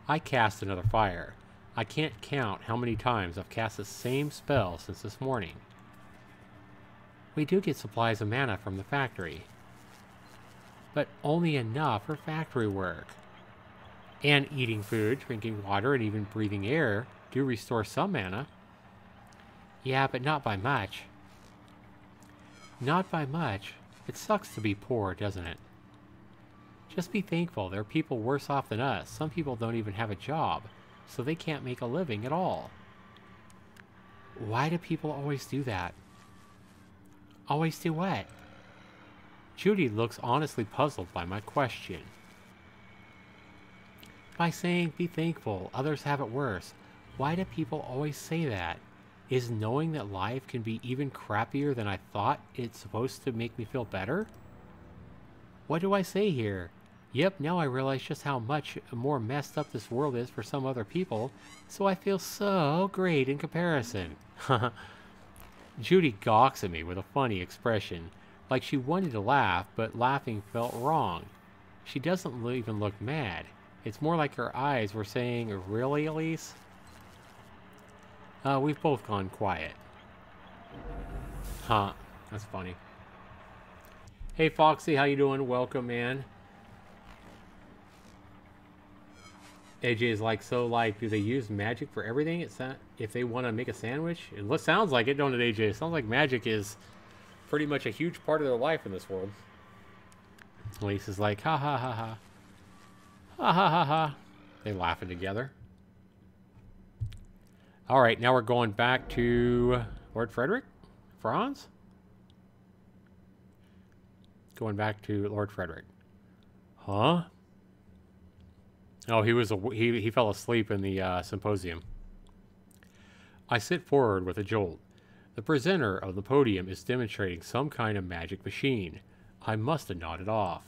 I cast another fire. I can't count how many times I've cast the same spell since this morning. We do get supplies of mana from the factory, but only enough for factory work. And eating food, drinking water, and even breathing air do restore some mana. Yeah, but not by much. Not by much. It sucks to be poor, doesn't it? Just be thankful there are people worse off than us. Some people don't even have a job, so they can't make a living at all. Why do people always do that? Always do what? Judy looks honestly puzzled by my question. By saying, be thankful, others have it worse. Why do people always say that? Is knowing that life can be even crappier than I thought it's supposed to make me feel better? What do I say here? Yep, now I realize just how much more messed up this world is for some other people, so I feel so great in comparison. Judy gawks at me with a funny expression, like she wanted to laugh, but laughing felt wrong. She doesn't even look mad. It's more like her eyes were saying, really, Elise? We've both gone quiet. Huh, that's funny. Hey Foxy, how you doing? Welcome, man. AJ is like, so like, do they use magic for everything? If they want to make a sandwich? It sounds like it, don't it, AJ? It sounds like magic is pretty much a huge part of their life in this world. Elise is like, ha ha ha ha. Ha ha ha ha. They laughing together. Alright, now we're going back to Lord Frederick? Franz? Going back to Lord Frederick. Huh? Oh, he fell asleep in the symposium. I sit forward with a jolt. The presenter of the podium is demonstrating some kind of magic machine. I must have nodded off.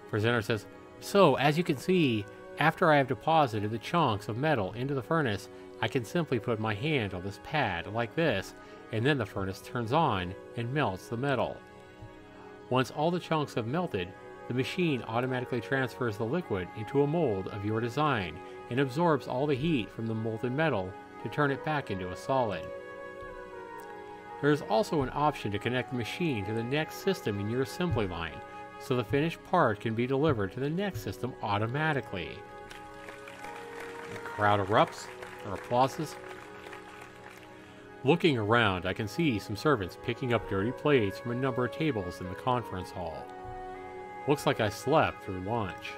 Presenter says, so, as you can see, after I have deposited the chunks of metal into the furnace, I can simply put my hand on this pad like this, and then the furnace turns on and melts the metal. Once all the chunks have melted, the machine automatically transfers the liquid into a mold of your design and absorbs all the heat from the molten metal to turn it back into a solid. There is also an option to connect the machine to the next system in your assembly line, so the finished part can be delivered to the next system automatically. The crowd erupts, or applauses. Looking around, I can see some servants picking up dirty plates from a number of tables in the conference hall. Looks like I slept through lunch.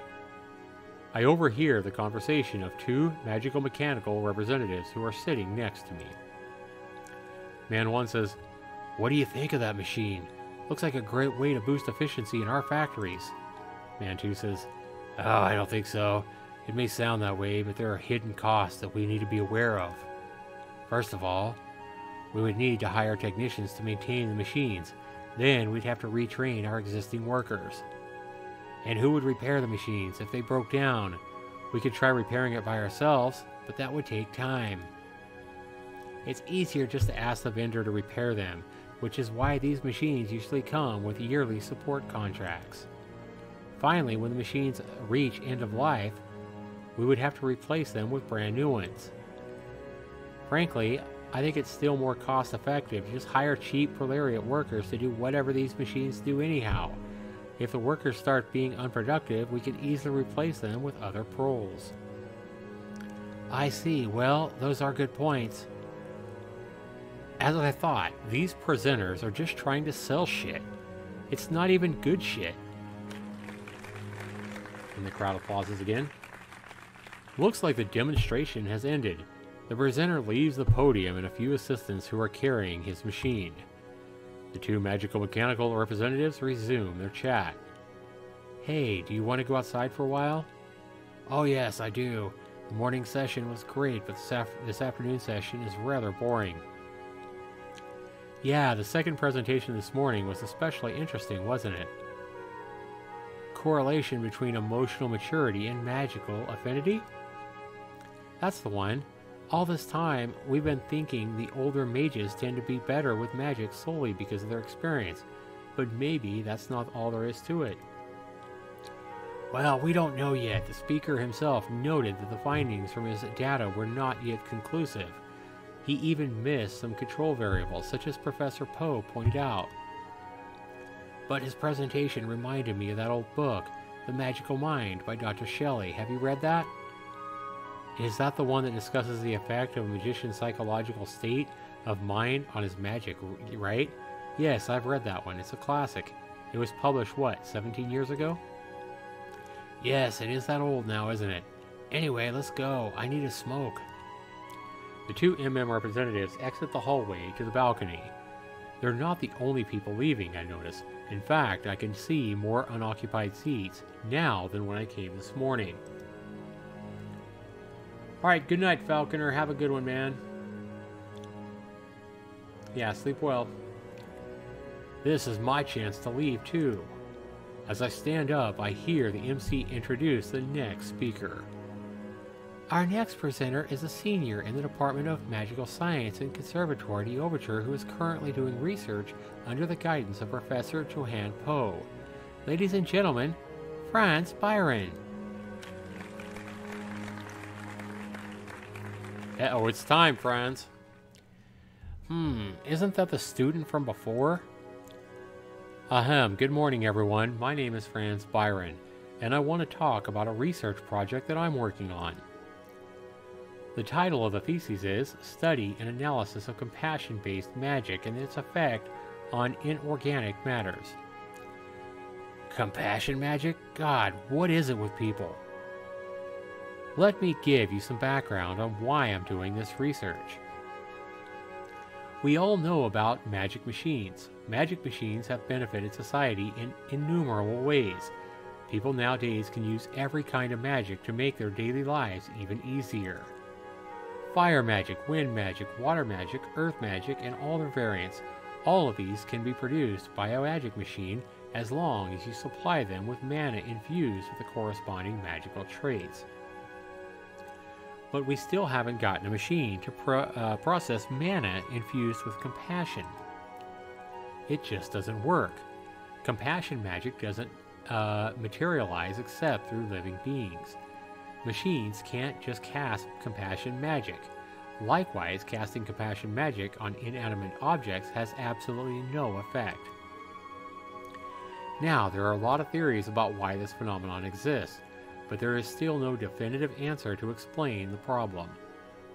I overhear the conversation of two magical mechanical representatives who are sitting next to me. Man 1 says, what do you think of that machine? Looks like a great way to boost efficiency in our factories. Man 2 says, oh, I don't think so. It may sound that way, but there are hidden costs that we need to be aware of. First of all, we would need to hire technicians to maintain the machines. Then we'd have to retrain our existing workers. And who would repair the machines if they broke down? We could try repairing it by ourselves, but that would take time. It's easier just to ask the vendor to repair them, which is why these machines usually come with yearly support contracts. Finally, when the machines reach end of life, we would have to replace them with brand new ones. Frankly, I think it's still more cost effective to just hire cheap proletariat workers to do whatever these machines do anyhow. If the workers start being unproductive, we can easily replace them with other proles. I see. Well, those are good points. As I thought, these presenters are just trying to sell shit. It's not even good shit. And the crowd applauses again. Looks like the demonstration has ended. The presenter leaves the podium and a few assistants who are carrying his machine. The two magical mechanical representatives resume their chat. Hey, do you want to go outside for a while? Oh yes, I do. The morning session was great, but this afternoon session is rather boring. Yeah, the second presentation this morning was especially interesting, wasn't it? Correlation between emotional maturity and magical affinity? That's the one. All this time, we've been thinking the older mages tend to be better with magic solely because of their experience, but maybe that's not all there is to it. Well, we don't know yet. The speaker himself noted that the findings from his data were not yet conclusive. He even missed some control variables, such as Professor Poe pointed out. But his presentation reminded me of that old book, The Magical Mind by Dr. Shelley. Have you read that? Is that the one that discusses the effect of a magician's psychological state of mind on his magic, right? Yes, I've read that one. It's a classic. It was published, what, 17 years ago? Yes, it is that old now, isn't it? Anyway, let's go. I need a smoke. The two MM representatives exit the hallway to the balcony. They're not the only people leaving, I notice. In fact, I can see more unoccupied seats now than when I came this morning. Alright, good night, Falconer. Have a good one, man. Yeah, sleep well. This is my chance to leave, too. As I stand up, I hear the MC introduce the next speaker. Our next presenter is a senior in the Department of Magical Science and Conservatory de Overture who is currently doing research under the guidance of Professor Johann Poe. Ladies and gentlemen, Franz Byron. Uh-oh, it's time, Franz. Isn't that the student from before? Ahem, good morning everyone. My name is Franz Byron, and I want to talk about a research project that I'm working on. The title of the thesis is Study and Analysis of Compassion-Based Magic and its Effect on Inorganic Matters. Compassion magic? God, what is it with people? Let me give you some background on why I'm doing this research. We all know about magic machines. Magic machines have benefited society in innumerable ways. People nowadays can use every kind of magic to make their daily lives even easier. Fire magic, wind magic, water magic, earth magic, and all their variants. All of these can be produced by a magic machine as long as you supply them with mana infused with the corresponding magical traits. But we still haven't gotten a machine to process mana infused with compassion. It just doesn't work. Compassion magic doesn't materialize except through living beings. Machines can't just cast compassion magic. Likewise, casting compassion magic on inanimate objects has absolutely no effect. Now, there are a lot of theories about why this phenomenon exists, but there is still no definitive answer to explain the problem.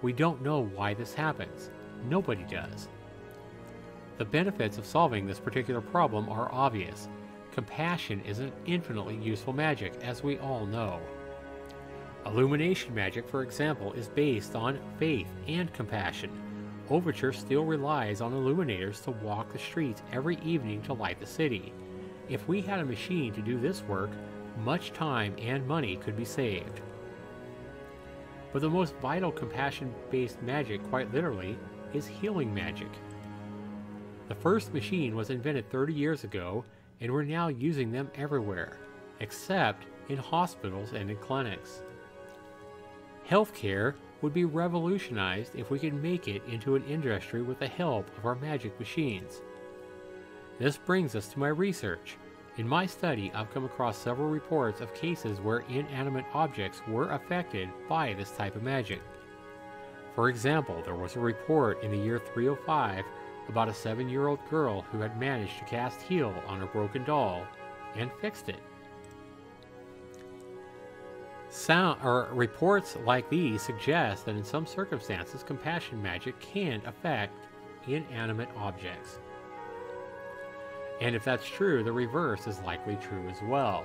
We don't know why this happens. Nobody does. The benefits of solving this particular problem are obvious. Compassion is an infinitely useful magic, as we all know. Illumination magic, for example, is based on faith and compassion. Overture still relies on illuminators to walk the streets every evening to light the city. If we had a machine to do this work, much time and money could be saved. But the most vital compassion-based magic, quite literally, is healing magic. The first machine was invented 30 years ago, and we're now using them everywhere, except in hospitals and in clinics. Healthcare would be revolutionized if we could make it into an industry with the help of our magic machines. This brings us to my research. In my study, I've come across several reports of cases where inanimate objects were affected by this type of magic. For example, there was a report in the year 305 about a 7-year-old girl who had managed to cast heal on a broken doll and fixed it. Reports like these suggest that in some circumstances, compassion magic can affect inanimate objects. And if that's true, the reverse is likely true as well.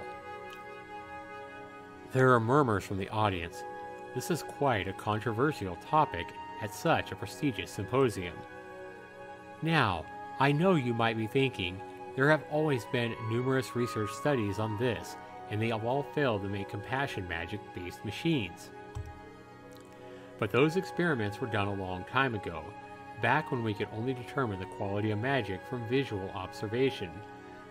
There are murmurs from the audience. This is quite a controversial topic at such a prestigious symposium. Now, I know you might be thinking, there have always been numerous research studies on this, and they have all failed to make compassion magic-based machines. But those experiments were done a long time ago, back when we could only determine the quality of magic from visual observation.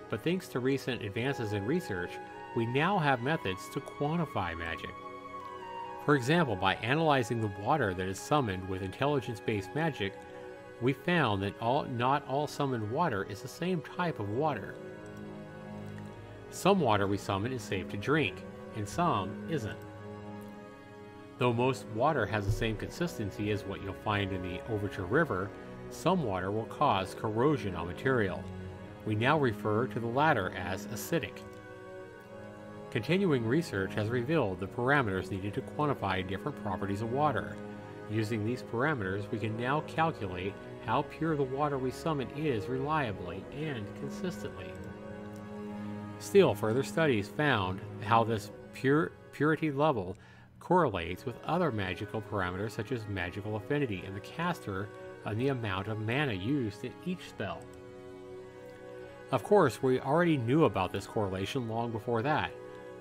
But thanks to recent advances in research, we now have methods to quantify magic. For example, by analyzing the water that is summoned with intelligence-based magic, we found that not all summoned water is the same type of water. Some water we summon is safe to drink, and some isn't. Though most water has the same consistency as what you'll find in the Overture River, some water will cause corrosion on material. We now refer to the latter as acidic. Continuing research has revealed the parameters needed to quantify different properties of water. Using these parameters, we can now calculate how pure the water we summon is reliably and consistently. Still, further studies found how this purity level correlates with other magical parameters such as magical affinity in the caster and the amount of mana used in each spell. Of course, we already knew about this correlation long before that,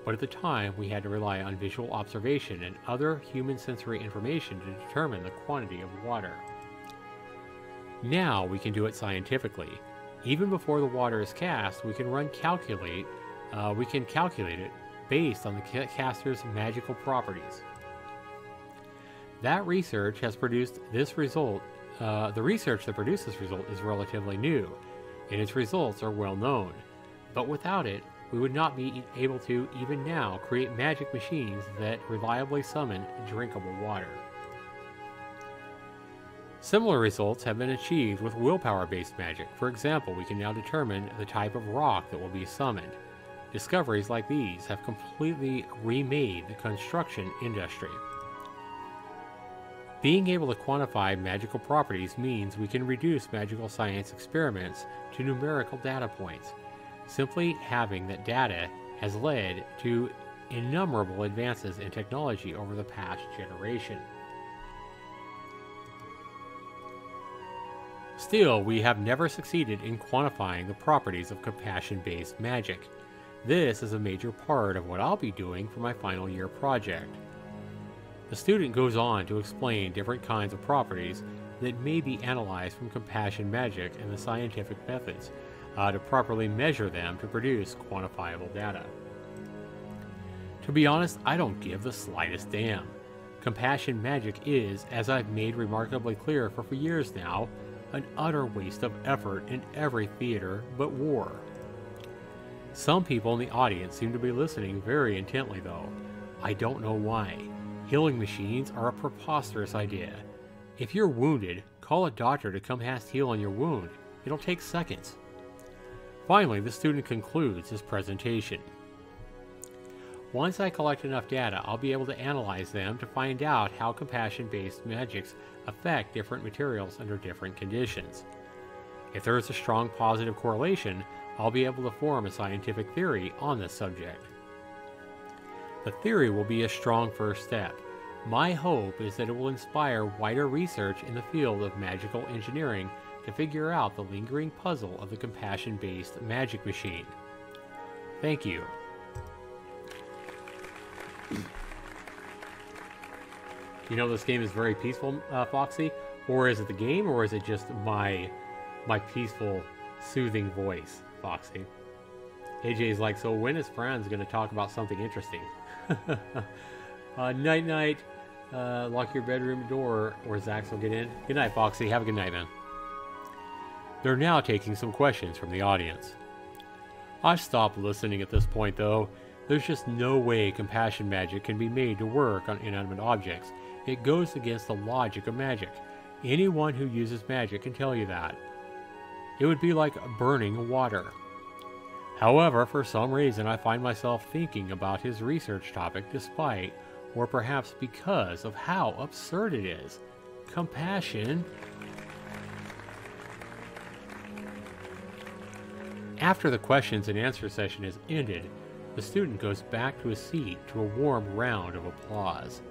but at the time we had to rely on visual observation and other human sensory information to determine the quantity of water. Now we can do it scientifically. Even before the water is cast, we can calculate it based on the caster's magical properties. That research has produced this result. The research that produced this result is relatively new, and its results are well known. But without it, we would not be able to, even now, create magic machines that reliably summon drinkable water. Similar results have been achieved with willpower-based magic. For example, we can now determine the type of rock that will be summoned. Discoveries like these have completely remade the construction industry. Being able to quantify magical properties means we can reduce magical science experiments to numerical data points. Simply having that data has led to innumerable advances in technology over the past generation. Still, we have never succeeded in quantifying the properties of compassion-based magic. This is a major part of what I'll be doing for my final year project. The student goes on to explain different kinds of properties that may be analyzed from compassion magic and the scientific methods to properly measure them to produce quantifiable data. To be honest, I don't give the slightest damn. Compassion magic is, as I've made remarkably clear for years now, an utter waste of effort in every theater but war. Some people in the audience seem to be listening very intently though. I don't know why. Healing machines are a preposterous idea. If you're wounded, call a doctor to come cast heal on your wound. It'll take seconds. Finally, the student concludes his presentation. Once I collect enough data, I'll be able to analyze them to find out how compassion-based magics affect different materials under different conditions. If there is a strong positive correlation, I'll be able to form a scientific theory on this subject. The theory will be a strong first step. My hope is that it will inspire wider research in the field of magical engineering to figure out the lingering puzzle of the compassion-based magic machine. Thank you. You know, this game is very peaceful, Foxy? Or is it the game, or is it just my peaceful, soothing voice, Foxy? AJ's like, so when is Franz going to talk about something interesting? Night-night. Lock your bedroom door, or Zax will get in. Good night, Foxy. Have a good night, man. They're now taking some questions from the audience. I stopped listening at this point, though. There's just no way compassion magic can be made to work on inanimate objects. It goes against the logic of magic. Anyone who uses magic can tell you that. It would be like burning water. However, for some reason, I find myself thinking about his research topic despite, or perhaps because of how absurd it is. Compassion. After the questions and answer session is ended, the student goes back to his seat to a warm round of applause.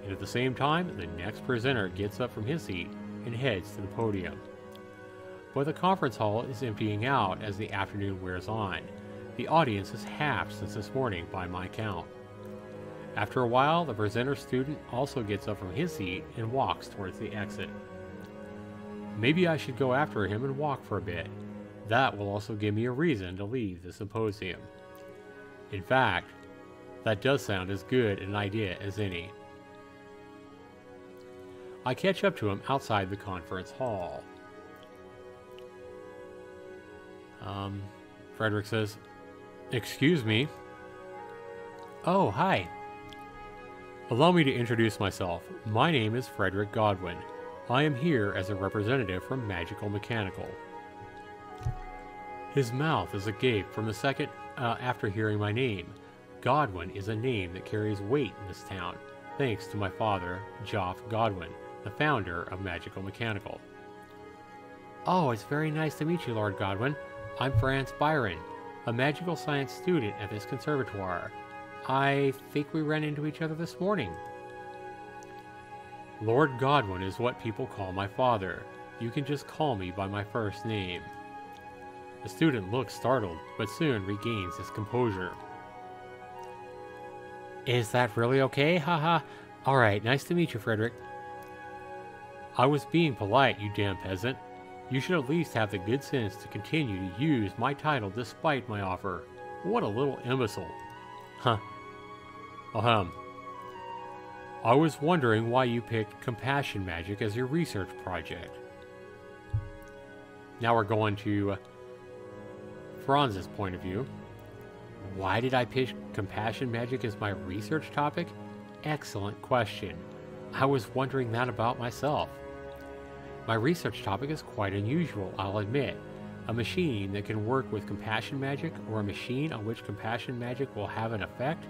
And at the same time, the next presenter gets up from his seat and heads to the podium. But the conference hall is emptying out as the afternoon wears on. The audience is half since this morning by my count. After a while, the presenter student also gets up from his seat and walks towards the exit. Maybe I should go after him and walk for a bit. That will also give me a reason to leave the symposium. In fact, that does sound as good an idea as any. I catch up to him outside the conference hall. Frederick says, "Excuse me." "Oh, hi." "Allow me to introduce myself. My name is Frederick Godwin. I am here as a representative from Magical Mechanical." His mouth is agape from the second after hearing my name. Godwin is a name that carries weight in this town, thanks to my father, Geoff Godwin, the founder of Magical Mechanical. "Oh, it's very nice to meet you, Lord Godwin. I'm Franz Byron, a magical science student at this conservatoire. I think we ran into each other this morning." "Lord Godwin is what people call my father. You can just call me by my first name." The student looks startled, but soon regains his composure. "Is that really okay? Haha. Alright, nice to meet you, Frederick." "I was being polite, you damn peasant. You should at least have the good sense to continue to use my title despite my offer. What a little imbecile." "Huh. Ahem. I was wondering why you picked compassion magic as your research project." Now we're going to Franz's point of view. "Why did I pick compassion magic as my research topic? Excellent question. I was wondering that about myself. My research topic is quite unusual, I'll admit. A machine that can work with compassion magic, or a machine on which compassion magic will have an effect?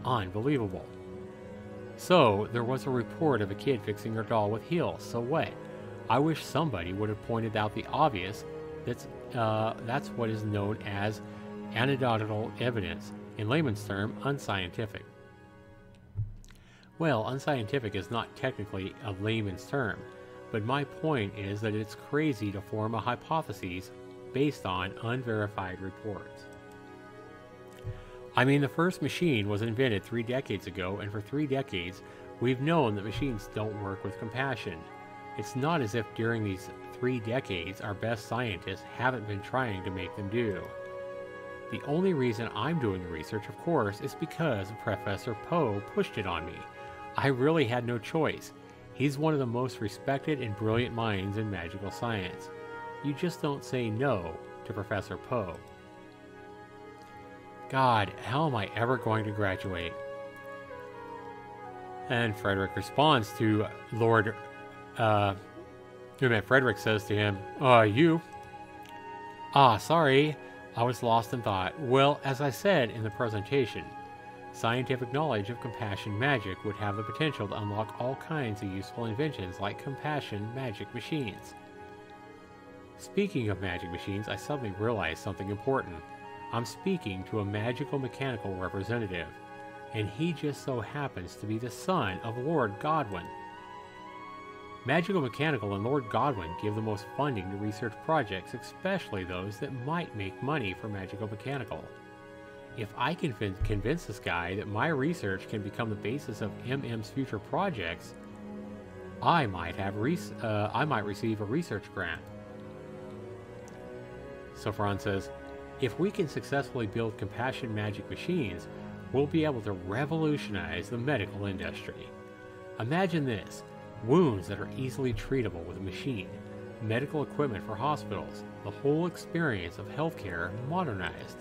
Unbelievable. So, there was a report of a kid fixing her doll with heels, so what? I wish somebody would have pointed out the obvious. That's what is known as anecdotal evidence, in layman's term, unscientific." Well, unscientific is not technically a layman's term, but my point is that it's crazy to form a hypothesis based on unverified reports. I mean, the first machine was invented 3 decades ago, and for 3 decades, we've known that machines don't work with compassion. It's not as if during these 3 decades our best scientists haven't been trying to make them do. The only reason I'm doing the research, of course, is because Professor Poe pushed it on me. I really had no choice. He's one of the most respected and brilliant minds in magical science. You just don't say no to Professor Poe. God, how am I ever going to graduate? And Frederick responds to Frederick says to him, "You? Sorry, I was lost in thought. Well, as I said in the presentation, scientific knowledge of compassion magic would have the potential to unlock all kinds of useful inventions like compassion magic machines." Speaking of magic machines, I suddenly realized something important. I'm speaking to a magical mechanical representative, and he just so happens to be the son of Lord Godwin. Magical Mechanical and Lord Godwin give the most funding to research projects, especially those that might make money for Magical Mechanical. If I can convince this guy that my research can become the basis of MM's future projects, I might receive a research grant. So Franz says, "If we can successfully build compassion magic machines, we'll be able to revolutionize the medical industry. Imagine this. Wounds that are easily treatable with a machine, medical equipment for hospitals, the whole experience of healthcare modernized.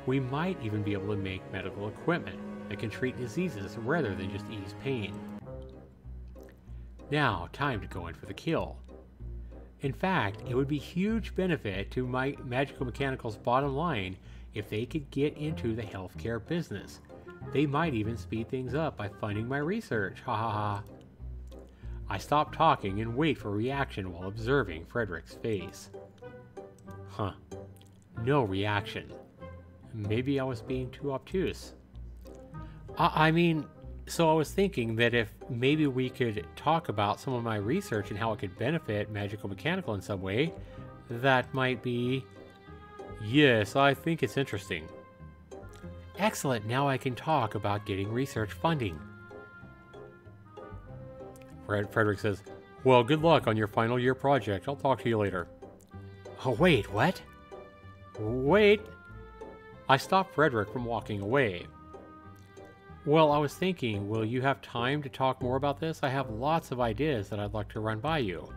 We might even be able to make medical equipment that can treat diseases rather than just ease pain. Now, time to go in for the kill. In fact, it would be huge benefit to my Magical Mechanical's bottom line if they could get into the healthcare business. They might even speed things up by funding my research, ha ha ha. I stop talking and wait for reaction while observing Frederick's face. Huh. No reaction. Maybe I was being too obtuse. So I was thinking that if maybe we could talk about some of my research and how it could benefit Magical Mechanical in some way, that might be... Yes, I think it's interesting. Excellent, now I can talk about getting research funding. Frederick says, well, good luck on your final year project. I'll talk to you later. Oh, wait, what? Wait. I stopped Frederick from walking away. Well, I was thinking, will you have time to talk more about this? I have lots of ideas that I'd like to run by you.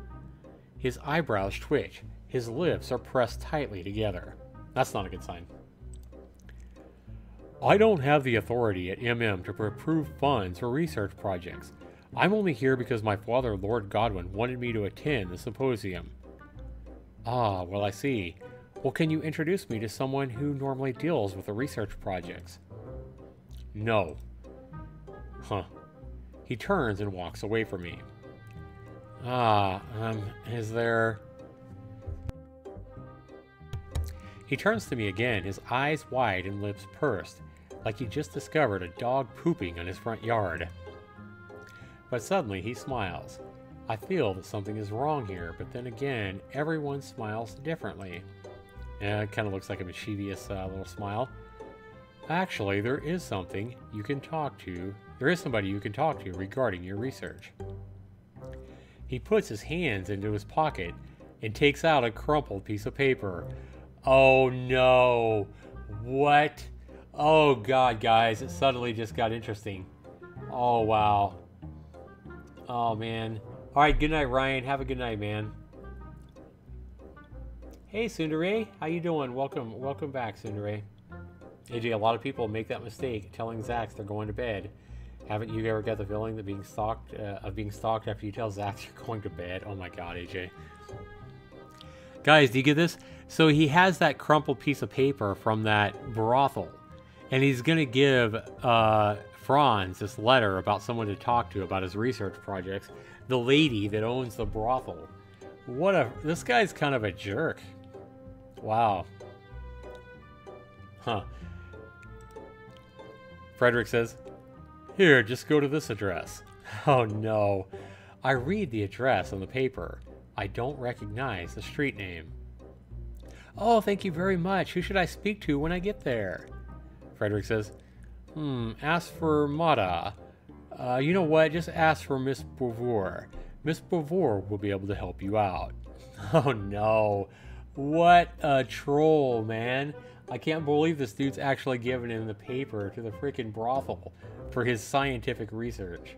His eyebrows twitch. His lips are pressed tightly together. That's not a good sign. I don't have the authority at MM to approve funds for research projects. I'm only here because my father, Lord Godwin, wanted me to attend the symposium. Ah, well, I see. Well, can you introduce me to someone who normally deals with the research projects? No. Huh. He turns and walks away from me. Is there... He turns to me again, his eyes wide and lips pursed, like he just discovered a dog pooping on his front yard. But suddenly he smiles. I feel that something is wrong here, but then again, everyone smiles differently. It kind of looks like a mischievous little smile. Actually, there is something you can talk to. There is somebody you can talk to regarding your research. He puts his hands into his pocket and takes out a crumpled piece of paper. Oh no! What? Oh god, guys, it suddenly just got interesting. Oh wow. Oh man. Alright, good night, Ryan. Have a good night, man. Hey, Sundere. How you doing? Welcome back, Sundere. AJ, a lot of people make that mistake telling Zax they're going to bed. Haven't you ever got the feeling that being stalked after you tell Zax you're going to bed? Oh my god, AJ. Guys, do you get this? So he has that crumpled piece of paper from that brothel, and he's gonna give Franz this letter about someone to talk to about his research projects. The lady that owns the brothel. This guy's kind of a jerk. Wow. Huh. Frederick says, here, just go to this address. Oh no. I read the address on the paper. I don't recognize the street name. Oh, thank you very much. Who should I speak to when I get there? Frederick says, ask for Mata. You know what? Just ask for Miss Beauvoir. Miss Beauvoir will be able to help you out. Oh no. What a troll, man. I can't believe this dude's actually giving him the paper to the freaking brothel for his scientific research.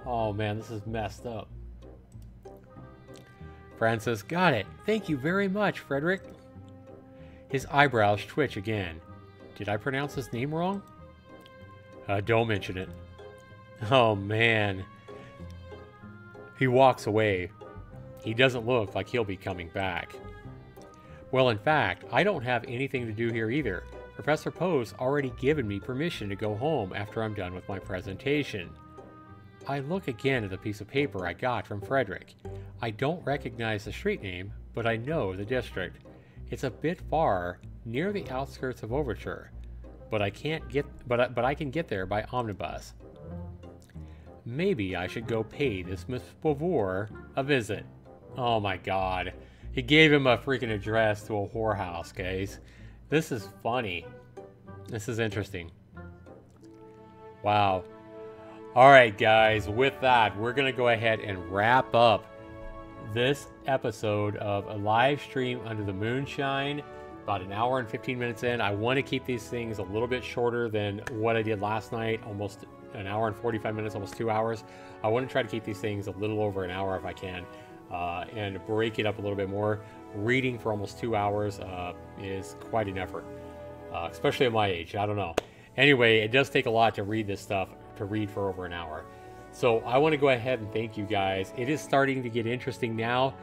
Oh man, this is messed up. Francis, got it. Thank you very much, Frederick. His eyebrows twitch again. Did I pronounce his name wrong? Don't mention it. Oh man. He walks away. He doesn't look like he'll be coming back. Well, in fact, I don't have anything to do here either. Professor Poe's already given me permission to go home after I'm done with my presentation. I look again at the piece of paper I got from Frederick. I don't recognize the street name, but I know the district. It's a bit far, near the outskirts of Overture, but I can get there by omnibus. Maybe I should go pay this Miss Beauvoir a visit. Oh my god. He gave him a freaking address to a whorehouse, guys. This is funny. This is interesting. Wow. Alright, guys. With that, we're going to go ahead and wrap up this episode of a live stream under the moonshine. About an hour and 15 minutes in. I want to keep these things a little bit shorter than what I did last night. Almost an hour and 45 minutes, almost 2 hours. I want to try to keep these things a little over an hour if I can. And break it up a little bit more. Reading for almost 2 hours is quite an effort. especially at my age. I don't know. Anyway, it does take a lot to read this stuff, to read for over an hour. So I want to go ahead and thank you guys. It is starting to get interesting now.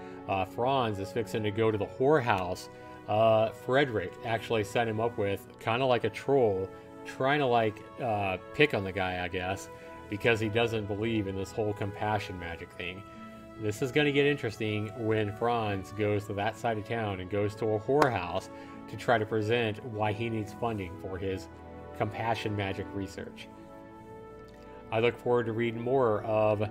Franz is fixing to go to the whorehouse. Frederick actually set him up with, kind of like a troll, trying to like pick on the guy, I guess, because he doesn't believe in this whole compassion magic thing. This is going to get interesting when Franz goes to that side of town and goes to a whorehouse to try to present why he needs funding for his compassion magic research. I look forward to reading more of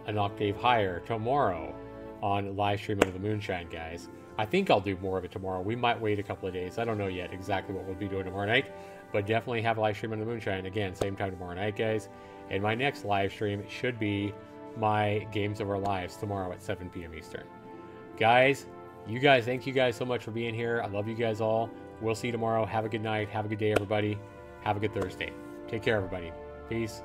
An Octave Higher tomorrow on LiveStream Under the Moonshine, guys. I think I'll do more of it tomorrow. We might wait a couple of days. I don't know yet exactly what we'll be doing tomorrow night, but definitely have LiveStream Under the Moonshine again, same time tomorrow night, guys. And my next live stream should be my Games of Our Lives tomorrow at 7 p.m. Eastern. Guys, thank you guys so much for being here. I love you guys all. We'll see you tomorrow. Have a good night. Have a good day, everybody. Have a good Thursday. Take care, everybody. Peace.